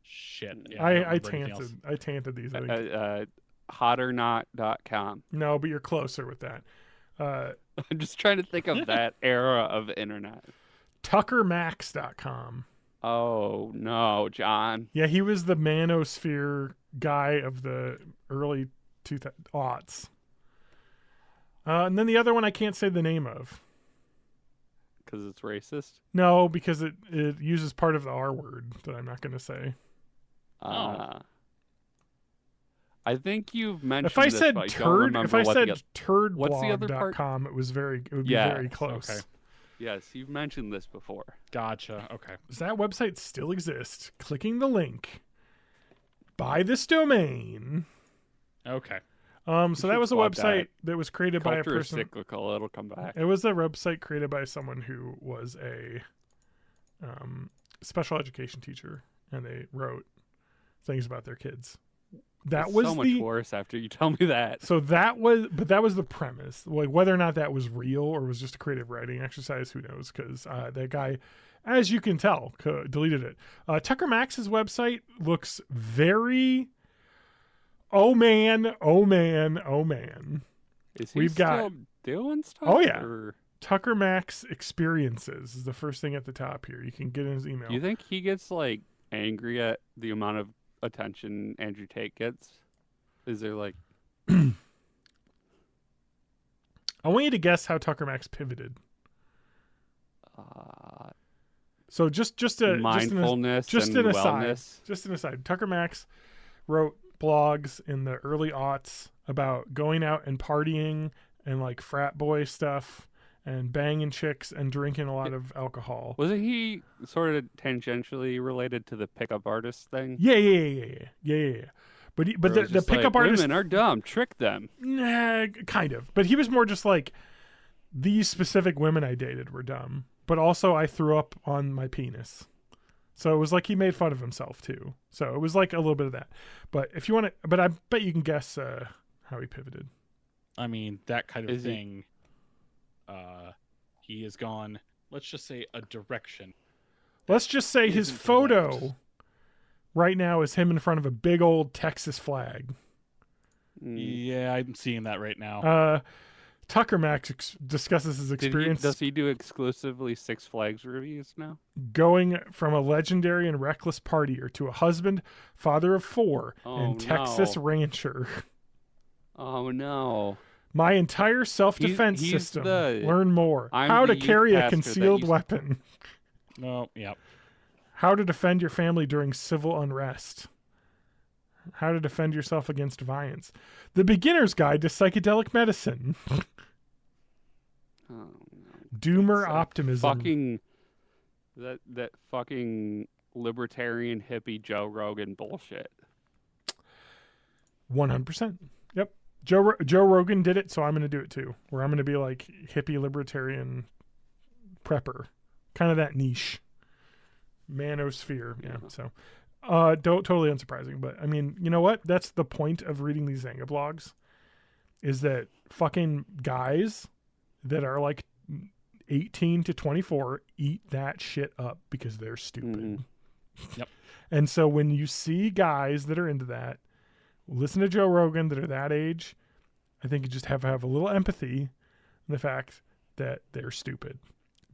Shit. Yeah,
I tanted these. I think.
Hotornot.com.
No, but you're closer with that.
I'm just trying to think of that era of internet.
TuckerMax.com.
Oh, no, John.
Yeah, he was the manosphere guy of the early 2000s. And then the other one I can't say the name of.
Because it's racist?
No, because it uses part of the R word that I'm not going to say.
I think you've mentioned
if I
this,
said
but
turd,
I
if I said
what's the other part?
turdblog.com, it would be very close.
Okay.
Yes, you've mentioned this before.
Gotcha. Okay.
Does that website still exist? Clicking the link. Buy this domain.
Okay.
So that was a
plug
website that was created by a
Culture is
person.
cyclical. It'll come back.
It was a website created by someone who was a special education teacher, and they wrote things about their kids. That
It's
was
so much worse after you tell me that.
So that was the premise. Like whether or not that was real or was just a creative writing exercise, who knows? Because that guy, as you can tell, deleted it. Tucker Max's website looks very. Oh man! Oh man! Oh man!
Is he still doing stuff?
Oh yeah.
Or...
Tucker Max Experiences is the first thing at the top here. You can get in his email.
You think he gets like angry at the amount of attention Andrew Tate gets? Is there like
I want you to guess how Tucker Max pivoted. So just
mindfulness
just
and
an aside.
wellness.
Just an aside. Tucker Max wrote blogs in the early aughts about going out and partying and like frat boy stuff. and banging chicks and drinking a lot of alcohol.
Wasn't he sort of tangentially related to the pickup artist thing?
Yeah. But the pickup artist,
women are dumb. Trick them.
Nah, kind of. But he was more just like, these specific women I dated were dumb. But also I threw up on my penis. So it was like he made fun of himself too. So it was like a little bit of that. But if you want to, but I bet you can guess how he pivoted.
I mean, that kind of thing. He has gone, let's just say, a direction.
Let's just say his photo right now is him in front of a big old Texas flag.
Yeah, I'm seeing that right now.
Tucker Max discusses his experience.
Does he do exclusively Six Flags reviews now?
Going from a legendary and reckless partier to a husband, father of 4, and Texas rancher.
Oh, no.
My entire self-defense system. Learn more. How to carry a concealed weapon.
Oh, yeah.
How to defend your family during civil unrest. How to defend yourself against violence. The Beginner's Guide to Psychedelic Medicine.
Oh, no.
Doomer optimism.
Fucking that fucking libertarian hippie Joe Rogan bullshit.
100%. Yep. Joe Rogan did it, so I'm going to do it too. Where I'm going to be like hippie libertarian prepper. Kind of that niche. Manosphere. Yeah. So totally unsurprising, but I mean, you know what? That's the point of reading these Zanga blogs, is that fucking guys that are like 18 to 24 eat that shit up because they're stupid.
Mm-hmm. Yep.
And so when you see guys that are into that, listen to Joe Rogan that are that age, I think you just have to have a little empathy in the fact that they're stupid,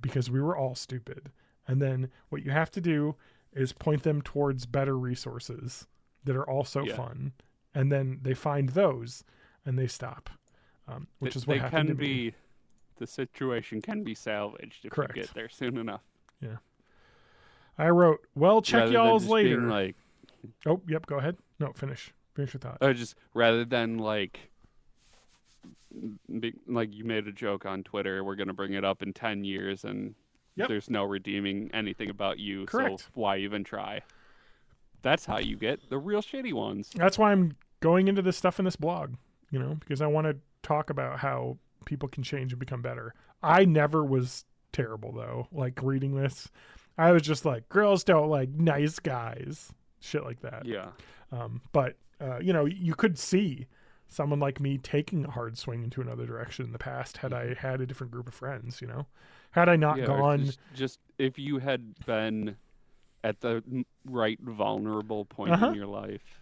because we were all stupid. And then what you have to do is point them towards better resources that are also fun. And then they find those and they stop, which is what happened to me.
The situation can be salvaged if you get there soon enough.
Yeah. I wrote, well, check y'all's later.
Like,
oh, yep, go ahead. No, finish your thought.
Just rather than like you made a joke on Twitter, we're going to bring it up in 10 years and there's no redeeming anything about you.
Correct.
So why even try? That's how you get the real shitty ones.
That's why I'm going into this stuff in this blog, because I want to talk about how people can change and become better. I never was terrible though. Like reading this, I was just like, girls don't like nice guys, shit like that.
Yeah.
But you could see someone like me taking a hard swing into another direction in the past had I had a different group of friends, had I not gone.
Just if you had been at the right vulnerable point in your life.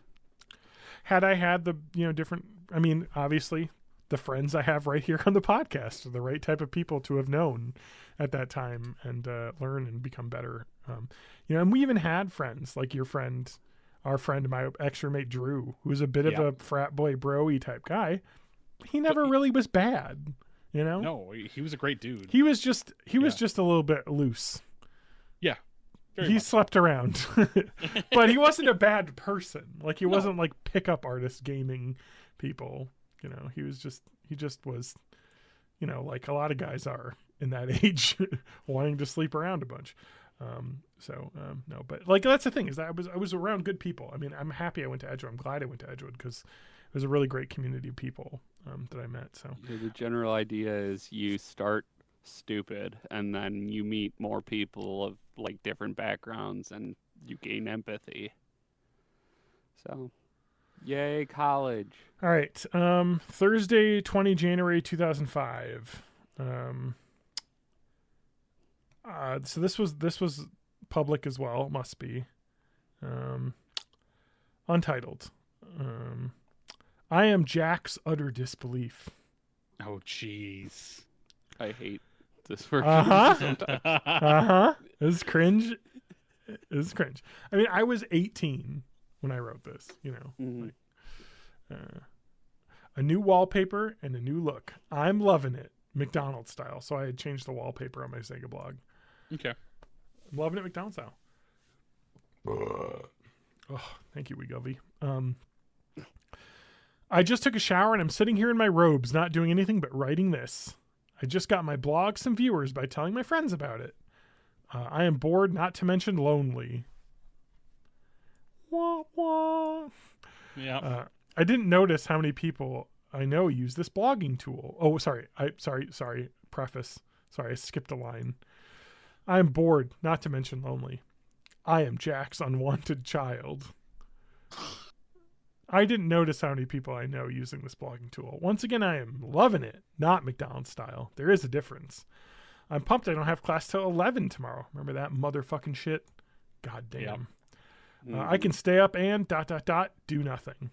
Had I had the, different, I mean, obviously the friends I have right here on the podcast are the right type of people to have known at that time and learn and become better. And we even had friends like your friend, our friend, my ex-roommate Drew, who's a bit of a frat boy bro-y type guy. He never really was bad,
No, he was a great dude.
He was just a little bit loose.
Yeah.
He slept around, but he wasn't a bad person. Like he wasn't like pickup artist gaming people. He just was, like a lot of guys are in that age, wanting to sleep around a bunch. No, but like that's the thing, is that I was around good people. I mean, I'm happy I went to Edgewood. I'm glad I went to Edgewood because it was a really great community of people that I met. So
the general idea is you start stupid and then you meet more people of like different backgrounds and you gain empathy. So yay, college.
All right. Thursday, 20 January 2005. So this was public as well. Must be. Untitled. I am Jack's utter disbelief.
Oh, jeez.
I hate this version.
This is cringe. This is cringe. I mean, I was 18 when I wrote this, a new wallpaper and a new look. I'm loving it. McDonald's style. So I had changed the wallpaper on my Sega blog.
Okay.
I'm loving it McDonald's style. Oh, thank you, Wegovy. I just took a shower and I'm sitting here in my robes, not doing anything but writing this. I just got my blog some viewers by telling my friends about it. I am bored, not to mention lonely. Wah, wah.
Yeah.
I didn't notice how many people I know use this blogging tool. Oh, sorry. Sorry. Preface. Sorry, I skipped a line. I am bored, not to mention lonely. I am Jack's unwanted child. I didn't notice how many people I know using this blogging tool. Once again, I am loving it, not McDonald's style. There is a difference. I'm pumped I don't have class till 11 tomorrow. Remember that motherfucking shit? God damn.
Yep.
I can stay up and ... do nothing.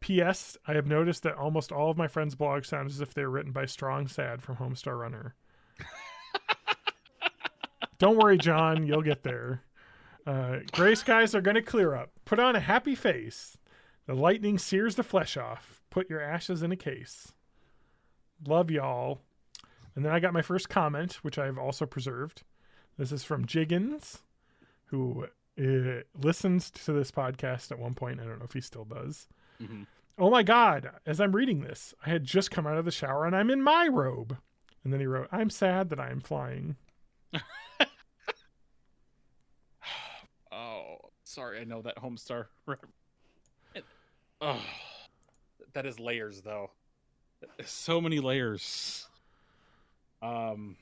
P.S. I have noticed that almost all of my friends' blogs sound as if they're written by Strong Sad from Homestar Runner. Don't worry, John. You'll get there. Gray skies are going to clear up. Put on a happy face. The lightning sears the flesh off. Put your ashes in a case. Love y'all. And then I got my first comment, which I've also preserved. This is from Jiggins, who listened to this podcast at one point. I don't know if he still does.
Mm-hmm.
Oh my God, as I'm reading this, I had just come out of the shower and I'm in my robe. And then he wrote, I'm sad that I am flying.
Oh, sorry. I know that Homestar. Oh, that is layers, though. So many layers. I'm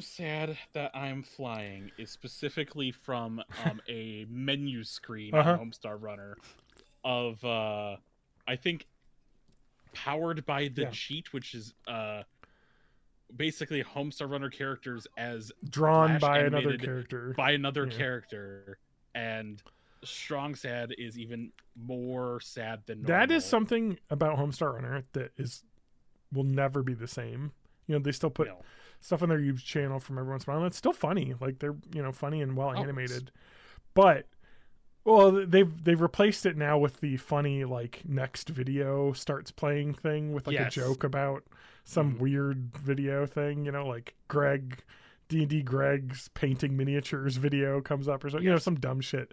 sad that I'm flying is specifically from a menu screen on Homestar Runner of I think powered by the cheat, which is basically Homestar Runner characters as
drawn by another
character, and Strong Sad is even more sad than normal.
That is something about Homestar Runner that will never be the same. You know, they still put stuff on their YouTube channel from every once in a while, and it's still funny. Like, they're, funny and well animated. But they've replaced it now with the funny, like, next video starts playing thing with like a joke about some weird video thing, like D&D Greg's painting miniatures video comes up or something, some dumb shit,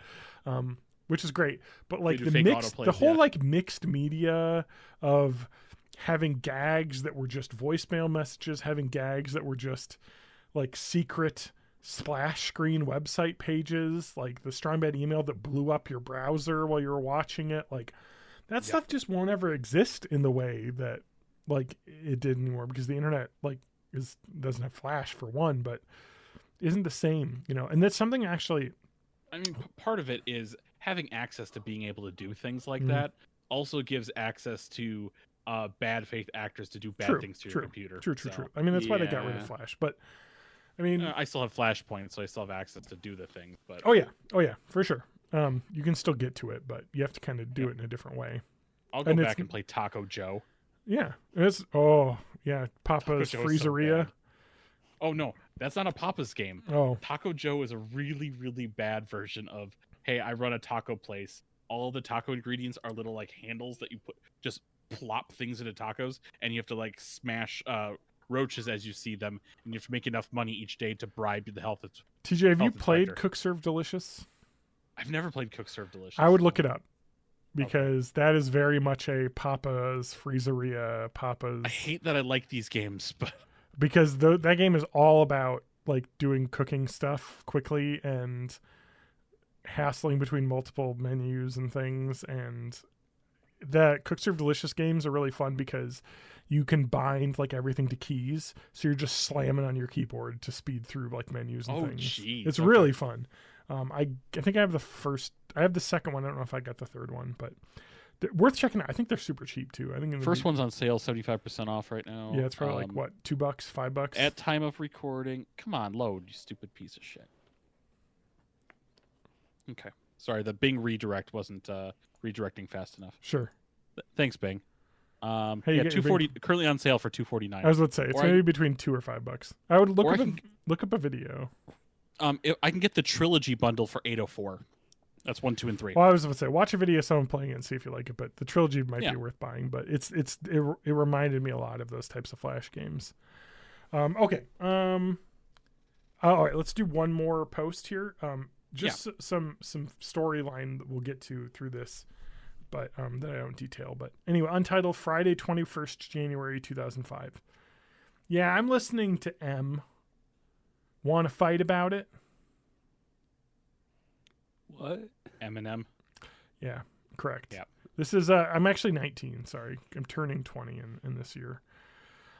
which is great. But like the whole like mixed media of having gags that were just voicemail messages, having gags that were just like secret splash screen website pages, like the Strong Bad email that blew up your browser while you were watching it, like that stuff just won't ever exist in the way that like it did anymore, because the internet like doesn't have Flash for one, but isn't the same, and that's something actually.
I mean, part of it is having access to being able to do things like that also gives access to bad faith actors to do bad things to your computer. True.
I mean, that's why they got rid of Flash, but I mean,
I still have Flashpoint, so I still have access to do the thing. But
oh yeah, for sure. You can still get to it, but you have to kind of do it in a different way.
I'll go back and play Taco Joe.
Yeah, Papa's Freezeria.
So oh no, that's not a Papa's game.
Oh,
Taco Joe is a really, really bad version of, hey, I run a taco place. All the taco ingredients are little like handles that you just plop things into tacos, and you have to like smash roaches as you see them, and you have to make enough money each day to bribe the health.
TJ, have you played Cook Serve Delicious?
I've never played Cook Serve Delicious.
I would look it up, because that is very much a Papa's Freezeria.
I hate that I like these games, but
because that game is all about like doing cooking stuff quickly and hassling between multiple menus and things, and the Cook Serve Delicious games are really fun because you can bind like everything to keys, so you're just slamming on your keyboard to speed through like menus and things.
Geez.
It's really fun. I think I have the second one. I don't know if I got the third one, but worth checking out. I think they're super cheap too. I think
first one's on sale, 75% off right now.
Yeah, it's probably like what, $2, $5
at time of recording. Come on, load, you stupid piece of shit. Okay, sorry, the Bing redirect wasn't redirecting fast enough.
Sure.
Thanks, Bing.
Hey,
yeah, $240 currently on sale for $249.
I was about to say it's maybe between $2 or $5. I would look up a video.
I can get the trilogy bundle for $804. That's 1, 2, and 3.
Well, I was going to say, watch a video of someone playing it and see if you like it, but the trilogy might be worth buying. But it reminded me a lot of those types of Flash games. Okay. All right, let's do one more post here. Some storyline that we'll get to through this. but that I don't detail. But anyway, Untitled, Friday, 21st January 2005. Yeah, I'm listening to M. Want to fight about it?
What?
Eminem.
Yeah, correct.
Yeah.
This is, I'm actually 19, sorry. I'm turning 20 in this year.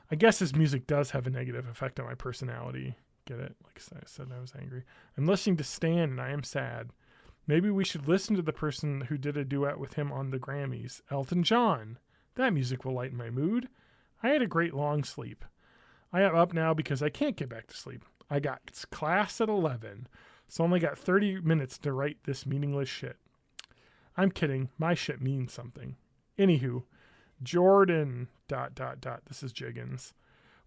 I guess his music does have a negative effect on my personality. Get it? Like I said, I was angry. I'm listening to Stan and I am sad. Maybe we should listen to the person who did a duet with him on the Grammys, Elton John. That music will lighten my mood. I had a great long sleep. I am up now because I can't get back to sleep. I got class at 11, so only got 30 minutes to write this meaningless shit. I'm kidding. My shit means something. Anywho, Jordan, ... This is Jiggins.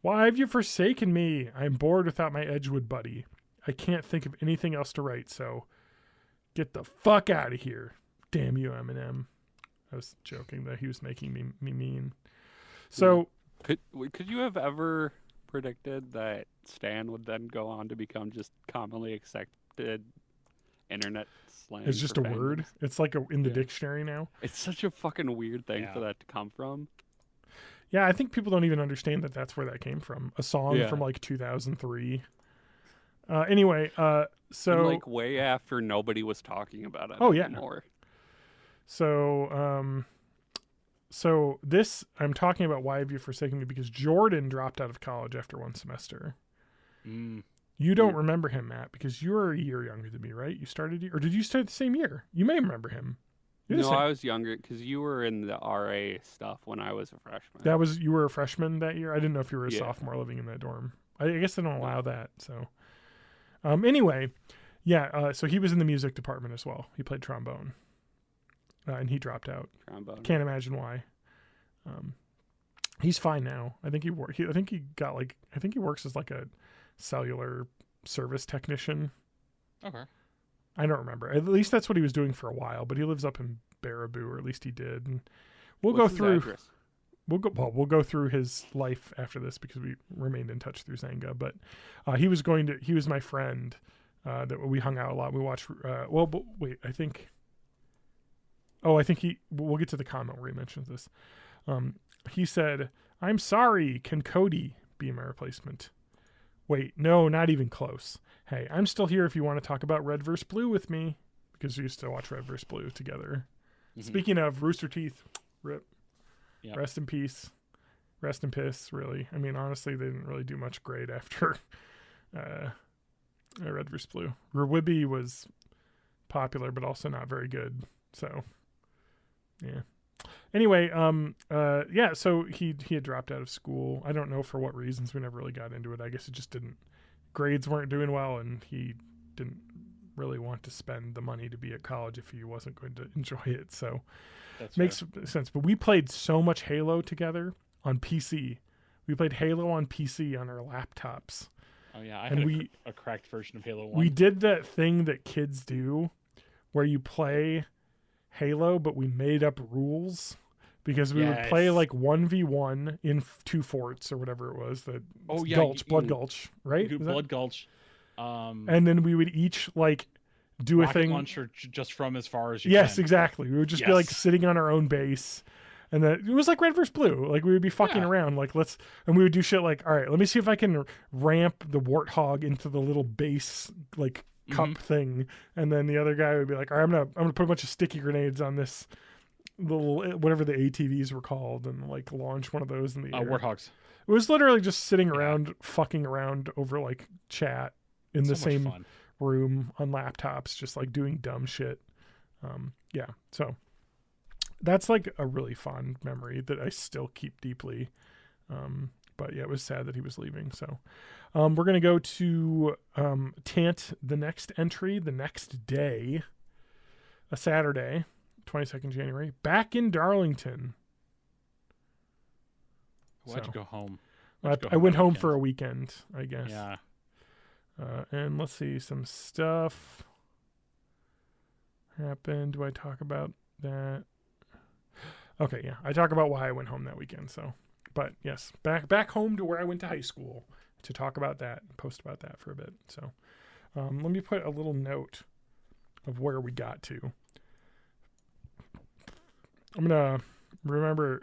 Why have you forsaken me? I'm bored without my Edgewood buddy. I can't think of anything else to write, so get the fuck out of here. Damn you, Eminem. I was joking that he was making me mean. So,
Could you have ever predicted that Stan would then go on to become just commonly accepted internet slang?
it's just
for
a word.
fandoms?
It's like in the
Yeah.
dictionary now.
It's such a fucking weird thing for
Yeah.
that to come from.
Yeah, I think people don't even understand that that's where that came from. A song
Yeah.
from like 2003. Anyway, so
And like way after nobody was talking about it
Oh, yeah.
anymore.
so this I'm talking about why have you forsaken me because Jordan dropped out of college after one semester.
Mm.
You don't
Weird.
remember him, Matt, because you were a year younger than me, right? You started, or did you start the same year? You may remember him. You're the
No,
same-
I was younger because you were in the RA stuff when I was a freshman.
you were a freshman that year. I didn't know if you were a
Yeah.
sophomore living in that dorm. I guess they don't allow that. So, anyway, yeah. So he was in the music department as well. He played trombone, and he dropped out.
Trombone.
Can't imagine why. He's fine now. I think he works as like a cellular service technician.
Okay.
I don't remember. At least that's what he was doing for a while. But he lives up in Baraboo, or at least he did. And we'll
What's
go
his
through.
address?
We'll go through his life after this because we remained in touch through Zanga. But he was my friend that we hung out a lot. We watched. We'll get to the comment where he mentions this. He said, "I'm sorry. Can Cody be my replacement?" Wait, no, not even close. Hey, I'm still here if you want to talk about Red vs. Blue with me, because we used to watch Red vs. Blue together.
Mhm.
Speaking of Rooster Teeth, rip.
Yep.
Rest in peace. Rest in piss, really. I mean, honestly, they didn't really do much great after Red vs. Blue. Rewibby was popular, but also not very good. So, yeah. Anyway, so he had dropped out of school. I don't know for what reasons. We never really got into it. I guess it just didn't. Grades weren't doing well, and he didn't really want to spend the money to be at college if he wasn't going to enjoy it. So
That's
makes
fair.
sense. But we played so much Halo together on PC. We played Halo on PC on our laptops.
Oh yeah, I
and
had a cracked version of Halo 1.
We did that thing that kids do where you play Halo, but we made up rules because we would play
Yes.
like 1v1 in 2 forts or whatever it was.
Oh, yeah,
Blood
you-
Gulch, right?
You
Was that-
Blood Gulch.
And then we would each like do a
rocket
thing.
launcher just from as far as you
Yes,
can.
exactly. We would just be like
Yes.
sitting on our own base. And then it was like Red vs. Blue. Like we would be fucking
Yeah.
around. Like and we would do shit like, all right, let me see if I can ramp the Warthog into the little base like cup
Mhm.
thing. And then the other guy would be like, all right, I'm gonna put a bunch of sticky grenades on this little whatever the ATVs were called and like launch one of those in the air.
Warthogs.
It was literally just sitting around fucking around over like chat in the
So much
same
fun.
room on laptops, just like doing dumb shit. Yeah, so that's like a really fond memory that I still keep deeply. But yeah, it was sad that he was leaving. So we're gonna go to Tant, the next entry, the next day, a Saturday, 22nd January, back in Darlington.
Why'd
So-
you go home?
I went home for a weekend, I guess.
Yeah.
And let's see, some stuff happened. Do I talk about that? Okay, yeah, I talk about why I went home that weekend. So, but yes, back home to where I went to high school to talk about that and post about that for a bit. So, let me put a little note of where we got to. I'm gonna remember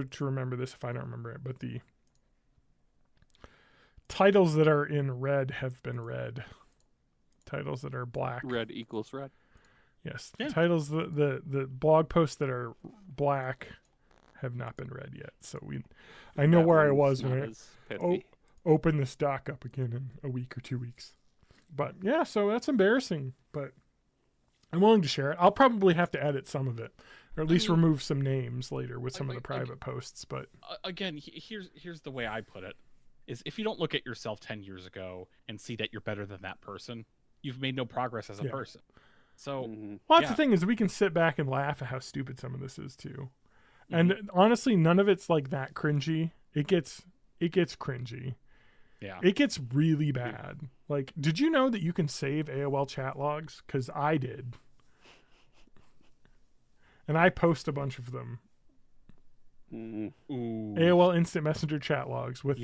to remember this if I don't remember it, but the titles that are in red have been read. Titles that are black.
Red equals red.
Yes.
Yeah.
The titles, the blog posts that are black have not been read yet. So I know
That
where I
one's
was when
not
I
as pithy.
open this doc up again in a week or 2 weeks. But yeah, so that's embarrassing, but I'm willing to share it. I'll probably have to edit some of it, or at least remove some names later with some of the private posts. But
Again, here's the way I put it: is if you don't look at yourself 10 years ago and see that you're better than that person, you've made no progress as a person. So,
well, that's the thing, is we can sit back and laugh at how stupid some of this is too. And honestly, none of it's like that cringy. It gets cringy.
Yeah.
It gets really bad. Like, did you know that you can save AOL chat logs? Because I did. And I post a bunch of them.
Ooh.
AOL Instant Messenger chat logs with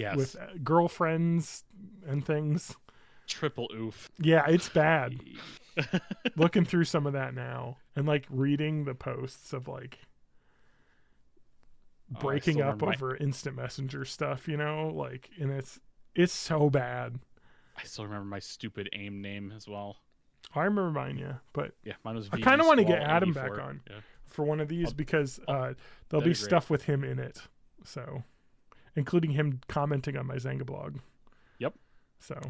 girlfriends and things.
Triple oof.
Yeah, it's bad. Looking through some of that now and like reading the posts of like breaking up over instant messenger stuff, you know, like, and it's so bad.
I still remember my stupid AIM name as well.
I remember mine, yeah, but
Yeah, mine was.
I kind of want to get
VG
Adam
Squall
back
84.
on
Yeah.
for one of these because there'll
that'd
be
be
stuff with him in it, so including him commenting on my Zanga blog.
Yep.
So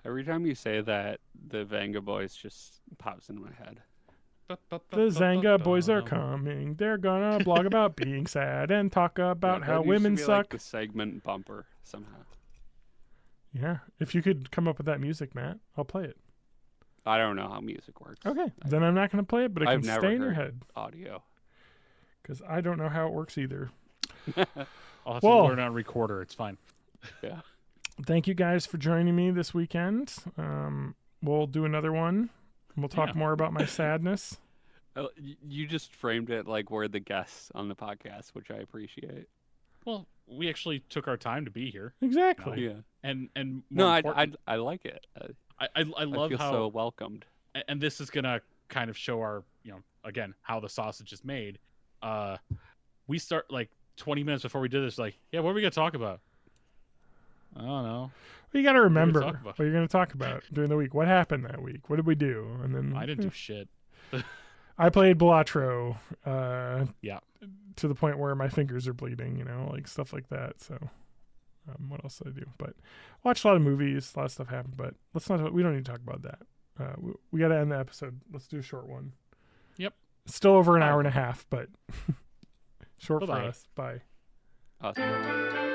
Every time you say that, the Vanga Boys just pops into my head.
the Zanga boys are coming. They're gonna blog about being sad and talk about
Yeah,
how
that used to
women
be,
suck.
Like the segment bumper somehow.
Yeah, if you could come up with that music, Matt, I'll play it.
I don't know how music works.
Okay, then I'm not going to play it, but it
I've
can
never
stay in your
heard
head
audio.
because I don't know how it works either.
I'll have to learn on recorder. It's fine.
Yeah.
Thank you guys for joining me this weekend. We'll do another one. We'll talk more about my sadness.
You just framed it like we're the guests on the podcast, which I appreciate.
Well, we actually took our time to be here.
Exactly.
Yeah.
And
No,
more
I
important-
like it.
I love
I feel
how
so welcomed.
and this is gonna kind of show our, you know, again, how the sausage is made. We start like 20 minutes before we did this, like, yeah, what are we gonna talk about? I don't know.
Well, you got to remember
talk about?
what you're going to talk about during the week. What happened that week? What did we do? And then
I didn't do shit.
I played Balatro.
Yeah.
To the point where my fingers are bleeding, you know, like stuff like that. So, what else did I do? But watched a lot of movies, a lot of stuff happened. But we don't need to talk about that. We got to end the episode. Let's do a short one.
Yep.
Still over an hour and a half, but short for
Bye-bye.
us. Bye.
Awesome.